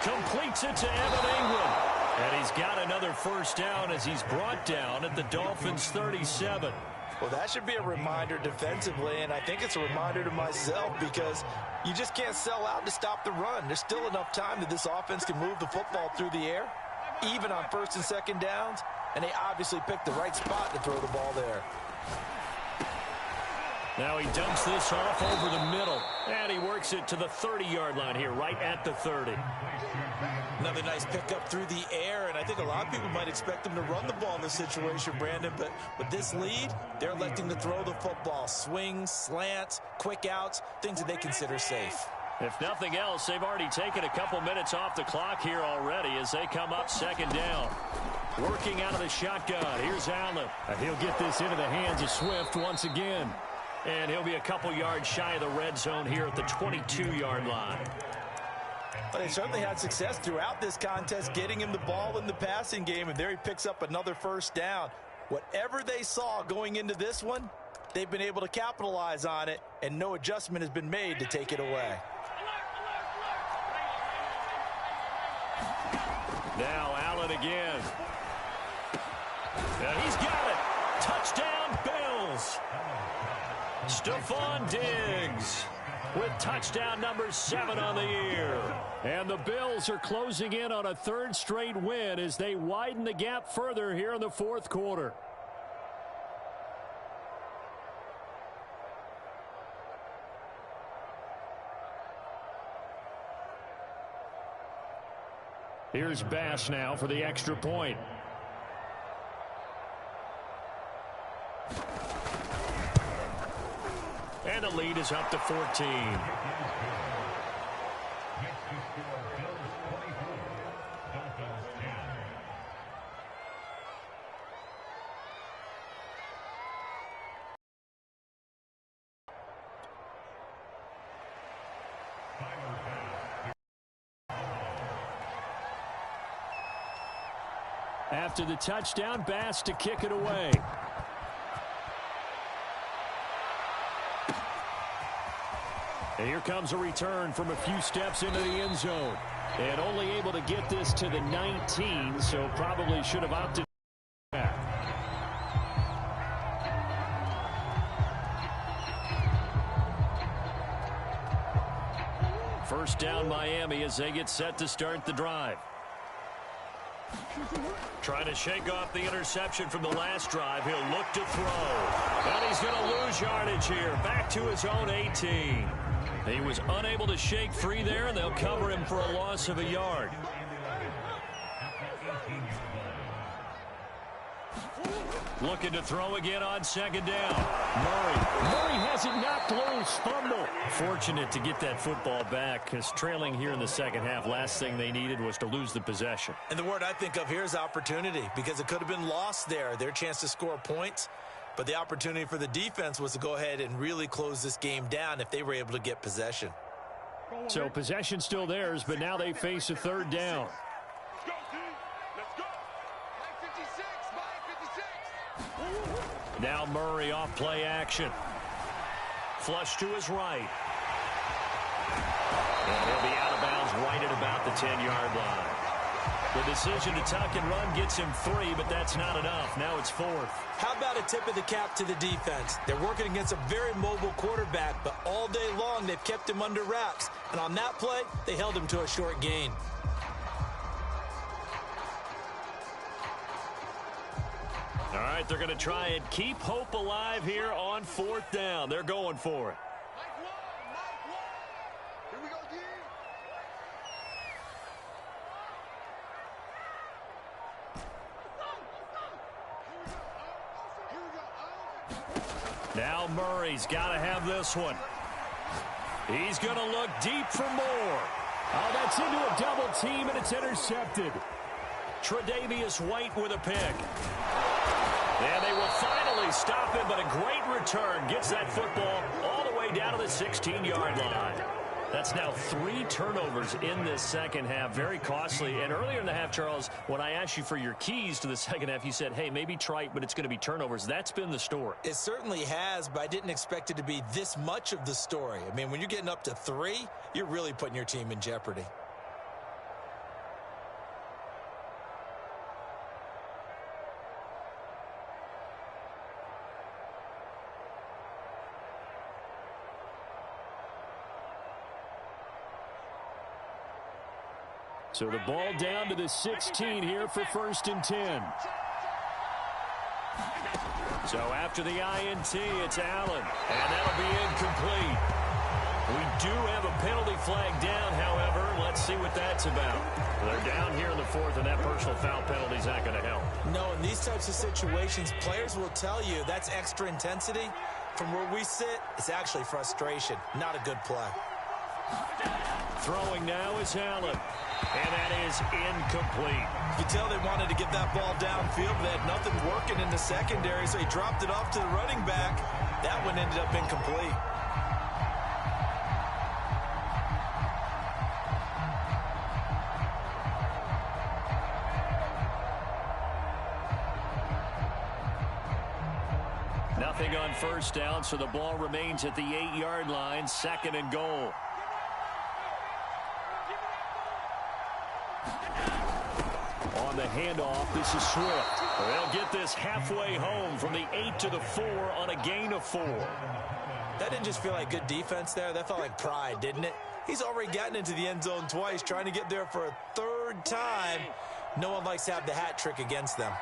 C: Completes it to Evan Ingram. And he's got another first down as he's brought down at the Dolphins' 37.
D: Well, that should be a reminder defensively, and I think it's a reminder to myself, because you just can't sell out to stop the run. There's still enough time that this offense can move the football through the air, even on 1st and 2nd downs, and they obviously picked the right spot to throw the ball there.
C: Now he dumps this off over the middle, and he works it to the 30-yard line here, right at the 30.
D: Another nice pickup through the air, and I think a lot of people might expect them to run the ball in this situation, Brandon, but with this lead, they're electing to throw the football. Swings, slants, quick outs, things that they consider safe.
C: If nothing else, they've already taken a couple minutes off the clock here already as they come up 2nd down. Working out of the shotgun, here's Allen. He'll get this into the hands of Swift once again. And he'll be a couple yards shy of the red zone here at the 22-yard line.
D: Well, they certainly had success throughout this contest getting him the ball in the passing game, and there he picks up another first down. Whatever they saw going into this one, they've been able to capitalize on it, and no adjustment has been made to take it away.
C: Now Allen again. And he's got it. Touchdown, Bills. Stephon Diggs with touchdown number 7 on the year. And the Bills are closing in on a 3rd straight win as they widen the gap further here in the 4th quarter. Here's Bass now for the extra point. And the lead is up to 14. After the touchdown, Bass to kick it away. And here comes a return from a few steps into the end zone. And only able to get this to the 19, so probably should have opted back. First down Miami as they get set to start the drive. Trying to shake off the interception from the last drive. He'll look to throw. And he's going to lose yardage here. Back to his own 18. He was unable to shake free there, and they'll cover him for a loss of a yard. Looking to throw again on second down. Murray has it knocked loose. Fumble. Fortunate to get that football back, because trailing here in the second half, last thing they needed was to lose the possession.
D: And the word I think of here is opportunity, because it could have been lost there. Their chance to score points. But the opportunity for the defense was to go ahead and really close this game down if they were able to get possession.
C: So possession still theirs, but now they face a third down. Now Murray off play action. Flush to his right. And he'll be out of bounds right at about the 10-yard line. The decision to tuck and run gets him 3, but that's not enough. Now it's 4th.
D: How about a tip of the cap to the defense? They're working against a very mobile quarterback, but all day long they've kept him under wraps. And on that play, they held him to a short gain.
C: All right, they're going to try and keep hope alive here on 4th down. They're going for it. Now Murray's got to have this one. He's going to look deep for more. Oh, that's into a double team, and it's intercepted. Tre'Davious White with a pick. And they will finally stop him, but a great return gets that football all the way down to the 16-yard line. That's now 3 turnovers in this second half. Very costly. And earlier in the half, Charles, when I asked you for your keys to the second half, you said, hey, maybe trite, but it's going to be turnovers. That's been the story.
D: It certainly has, but I didn't expect it to be this much of the story. I mean, when you're getting up to 3, you're really putting your team in jeopardy.
C: So the ball down to the 16 here for 1st and 10. So after the INT, it's Allen, and that'll be incomplete. We do have a penalty flag down, however. Let's see what that's about. They're down here in the 4th, and that personal foul penalty is not going to help.
D: No, in these types of situations, players will tell you that's extra intensity. From where we sit, it's actually frustration, not a good play.
C: Throwing now is Allen, and that is incomplete.
D: You can tell they wanted to get that ball downfield, but they had nothing working in the secondary, so he dropped it off to the running back. That one ended up incomplete.
C: Nothing on 1st down, so the ball remains at the 8-yard line, 2nd and goal. On the handoff, this is Swift. They'll get this halfway home from the 8 to the 4 on a gain of 4.
D: That didn't just feel like good defense there. That felt like pride, didn't it? He's already gotten into the end zone twice, trying to get there for a 3rd time. No one likes to have the hat trick against them.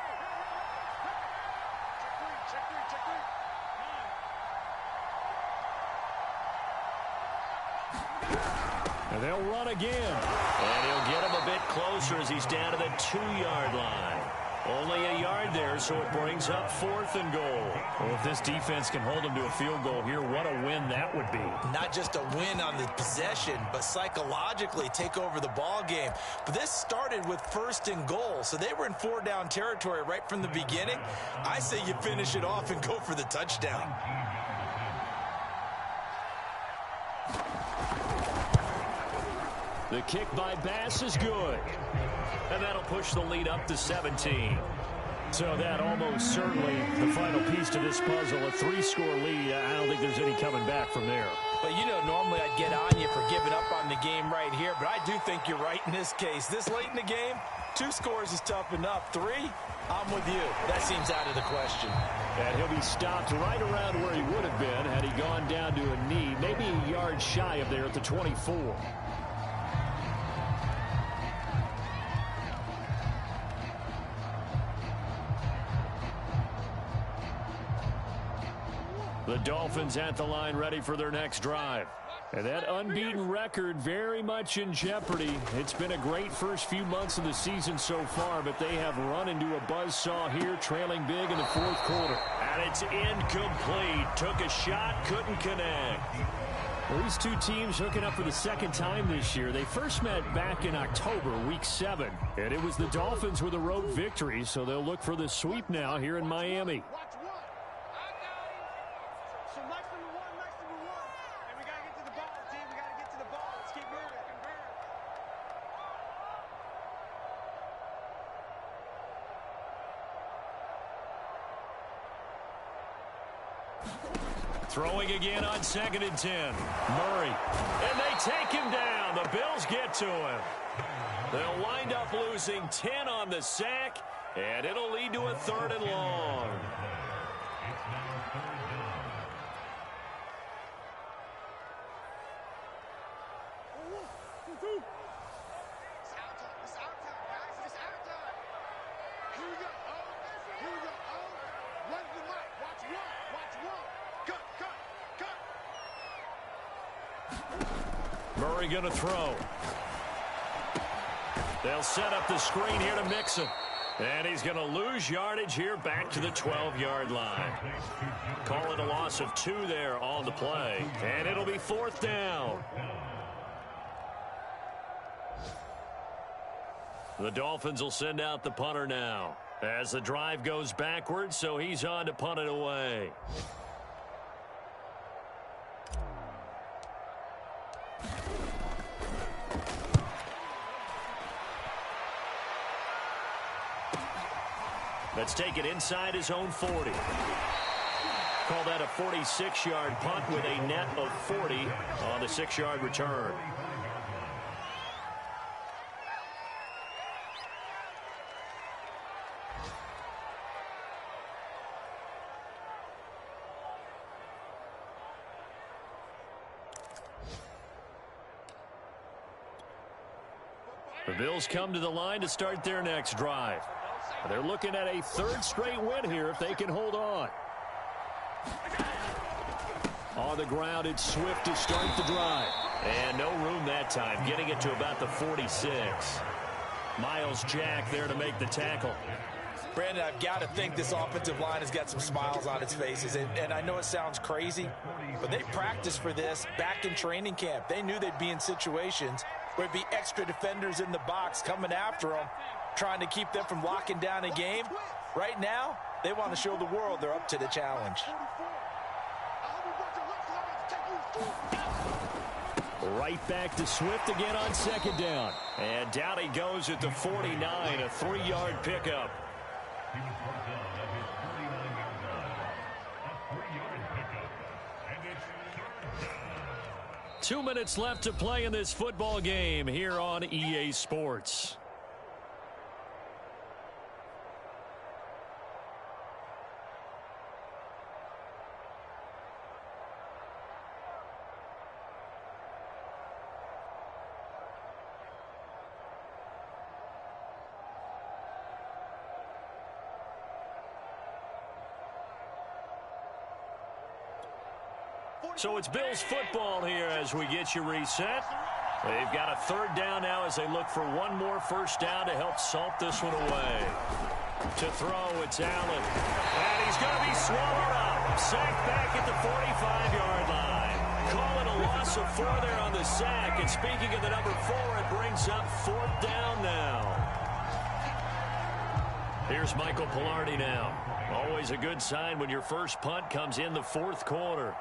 C: And they'll run again. And he'll get him a bit closer as he's down to the 2-yard line. Only a yard there, so it brings up 4th and goal. Well, if this defense can hold them to a field goal here, what a win that would be.
D: Not just a win on the possession, but psychologically take over the ball game. But this started with 1st and goal, so they were in 4-down territory right from the beginning. I say you finish it off and go for the touchdown.
C: The kick by Bass is good. And that'll push the lead up to 17. So that almost certainly the final piece to this puzzle, a 3-score lead. I don't think there's any coming back from there.
D: Well, you know, normally I'd get on you for giving up on the game right here, but I do think you're right in this case. This late in the game, 2 scores is tough enough. 3, I'm with you. That seems out of the question.
C: And he'll be stopped right around where he would have been had he gone down to a knee, maybe a yard shy of there at the 24. The Dolphins at the line ready for their next drive. And that unbeaten record very much in jeopardy. It's been a great first few months of the season so far, but they have run into a buzzsaw here, trailing big in the 4th quarter. And it's incomplete. Took a shot, couldn't connect. Well, these two teams hooking up for the 2nd time this year. They first met back in October, week 7. And it was the Dolphins with a road victory, so they'll look for the sweep now here in Miami. Throwing again on 2nd and 10. Murray. And they take him down. The Bills get to him. They'll wind up losing 10 on the sack, and it'll lead to a 3rd and long. Murray going to throw. They'll set up the screen here to Mixon. And he's going to lose yardage here back to the 12-yard line. Call it a loss of 2 there on the play. And it'll be 4th down. The Dolphins will send out the punter now as the drive goes backwards, so he's on to punt it away. Let's take it inside his own 40. Call that a 46-yard punt with a net of 40 on the 6-yard return. The Bills come to the line to start their next drive. They're looking at a 3rd straight win here if they can hold on. On the ground, it's Swift to start the drive. And no room that time, getting it to about the 46. Miles Jack there to make the tackle.
D: Brandon, I've got to think this offensive line has got some smiles on its faces. And I know it sounds crazy, but they practiced for this back in training camp. They knew they'd be in situations where there'd be extra defenders in the box coming after them, trying to keep them from locking down a game. Right now, they want to show the world they're up to the challenge.
C: Right back to Swift again on 2nd down. And down he goes at the 49, a 3-yard pickup. 2 minutes left to play in this football game here on EA Sports. So it's Bills football here as we get you reset. They've got a 3rd down now as they look for one more 1st down to help salt this one away. To throw, it's Allen. And he's going to be swallowed up. Sacked back at the 45-yard line. Call it a loss of 4 there on the sack. And speaking of the number 4, it brings up 4th down now. Here's Michael Pilardi now. Always a good sign when your first punt comes in the 4th quarter.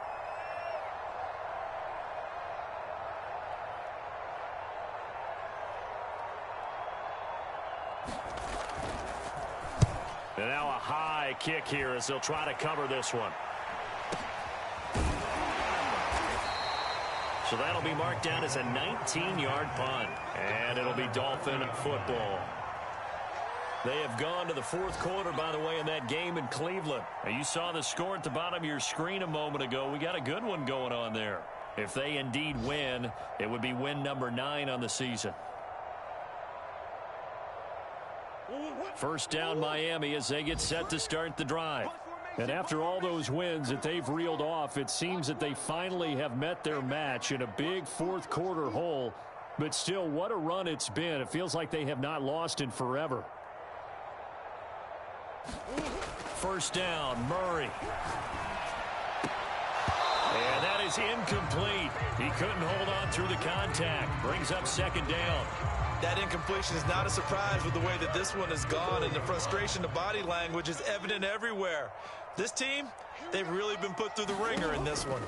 C: And now a high kick here as they'll try to cover this one. So that'll be marked down as a 19-yard punt. And it'll be Dolphin football. They have gone to the fourth quarter, by the way, in that game in Cleveland. And you saw the score at the bottom of your screen a moment ago. We got a good one going on there. If they indeed win, it would be win number 9 on the season. First down, Miami, as they get set to start the drive. And after all those wins that they've reeled off, it seems that they finally have met their match in a big fourth quarter hole. But still, what a run it's been. It feels like they have not lost in forever. First down, Murray. And that is incomplete. He couldn't hold on through the contact. Brings up second down.
D: That incompletion is not a surprise with the way that this one has gone, and the frustration, the body language is evident everywhere. This team, they've really been put through the ringer in this one.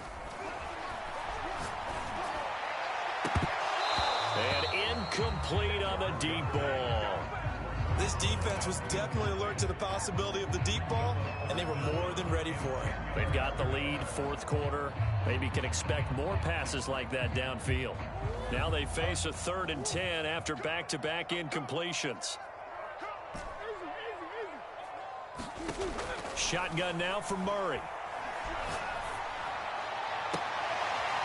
C: And incomplete on the deep ball.
D: This defense was definitely alert to the possibility of the deep ball, and they were more than ready for it.
C: They've got the lead, fourth quarter. Maybe can expect more passes like that downfield. Now they face a 3rd and 10 after back-to-back incompletions. Shotgun now for Murray.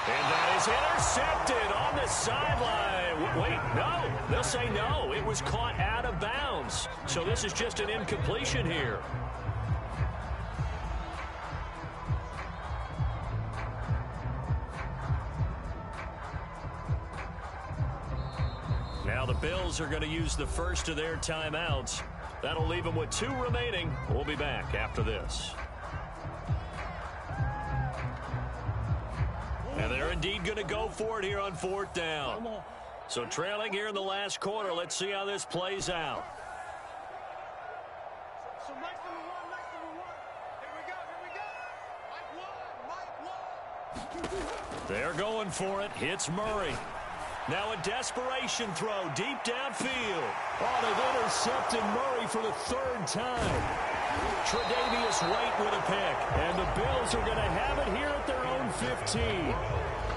C: And that is intercepted on the sideline. Wait, no. They'll say no. It was caught out of bounds. So this is just an incompletion here. Now the Bills are going to use the first of their timeouts. That'll leave them with 2 remaining. We'll be back after this. And they're indeed going to go for it here on 4th down. So trailing here in the last quarter. Let's see how this plays out.
E: So Mike number one. Here we go. Mike one.
C: They're going for it. Hits Murray. Now a desperation throw deep downfield. Oh, they've intercepted Murray for the 3rd time. Tre'Davious White with a pick. And the Bills are going to have it here at their own 15.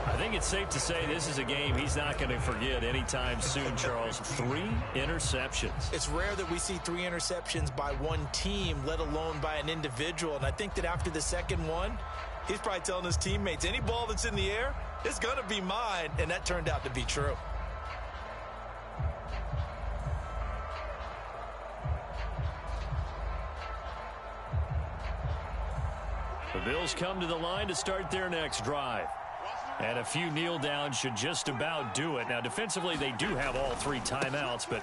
C: I think it's safe to say this is a game he's not going to forget anytime soon, Charles. 3 interceptions.
D: It's rare that we see 3 interceptions by one team, let alone by an individual. And I think that after the second one, he's probably telling his teammates, any ball that's in the air, it's going to be mine. And that turned out to be true.
C: The Bills come to the line to start their next drive. And a few kneel downs should just about do it. Now, defensively, they do have all 3 timeouts, but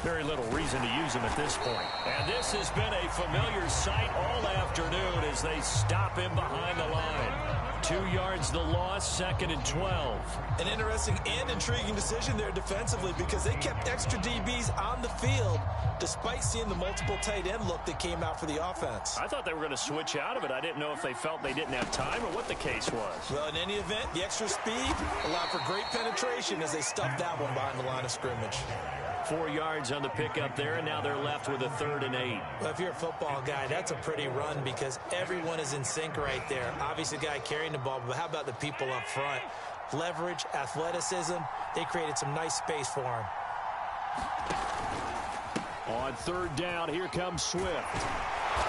C: very little reason to use them at this point. And this has been a familiar sight all afternoon as they stop him behind the line. 2 yards the loss, 2nd and 12.
D: An interesting and intriguing decision there defensively because they kept extra DBs on the field despite seeing the multiple tight end look that came out for the offense.
C: I thought they were going to switch out of it. I didn't know if they felt they didn't have time or what the case was.
D: Well, in any event, the extra speed allowed for great penetration as they stuffed that one behind the line of scrimmage.
C: 4 yards on the pickup there, and now they're left with a 3rd and 8.
D: Well, if you're a football guy, that's a pretty run because everyone is in sync right there. Obviously, the guy carrying the ball, but how about the people up front? Leverage, athleticism, they created some nice space for him.
C: On 3rd down, here comes Swift.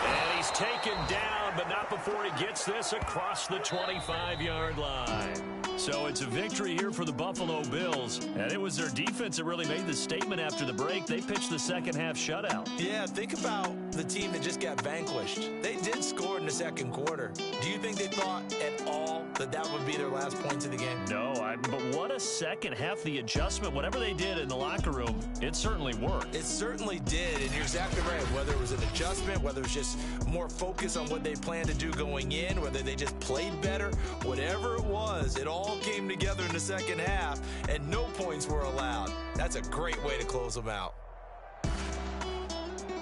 C: And he's taken down, but not before he gets this across the 25-yard line. So it's a victory here for the Buffalo Bills. And it was their defense that really made the statement after the break. They pitched the second-half shutout.
D: Yeah, think about the team that just got vanquished. They did score in the second quarter. Do you think they thought at all that that would be their last points of the game?
C: No, but what a second half. The adjustment, whatever they did in the locker room, it certainly worked.
D: It certainly did, and you're exactly right. Whether it was an adjustment, whether it was just more focus on what they planned to do going in, whether they just played better, whatever it was, it all came together in the second half, and no points were allowed. That's a great way to close them out.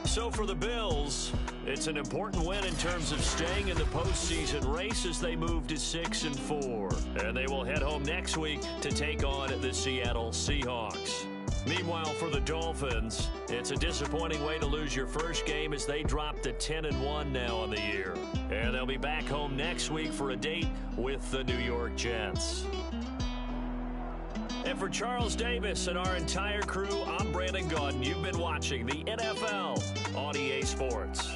C: So for the Bills, it's an important win in terms of staying in the postseason race as they move to 6-4. And they will head home next week to take on the Seattle Seahawks. Meanwhile, for the Dolphins, it's a disappointing way to lose your first game as they drop to 10-1 now on the year. And they'll be back home next week for a date with the New York Jets. And for Charles Davis and our entire crew, I'm Brandon Gaudin. You've been watching the NFL on EA Sports.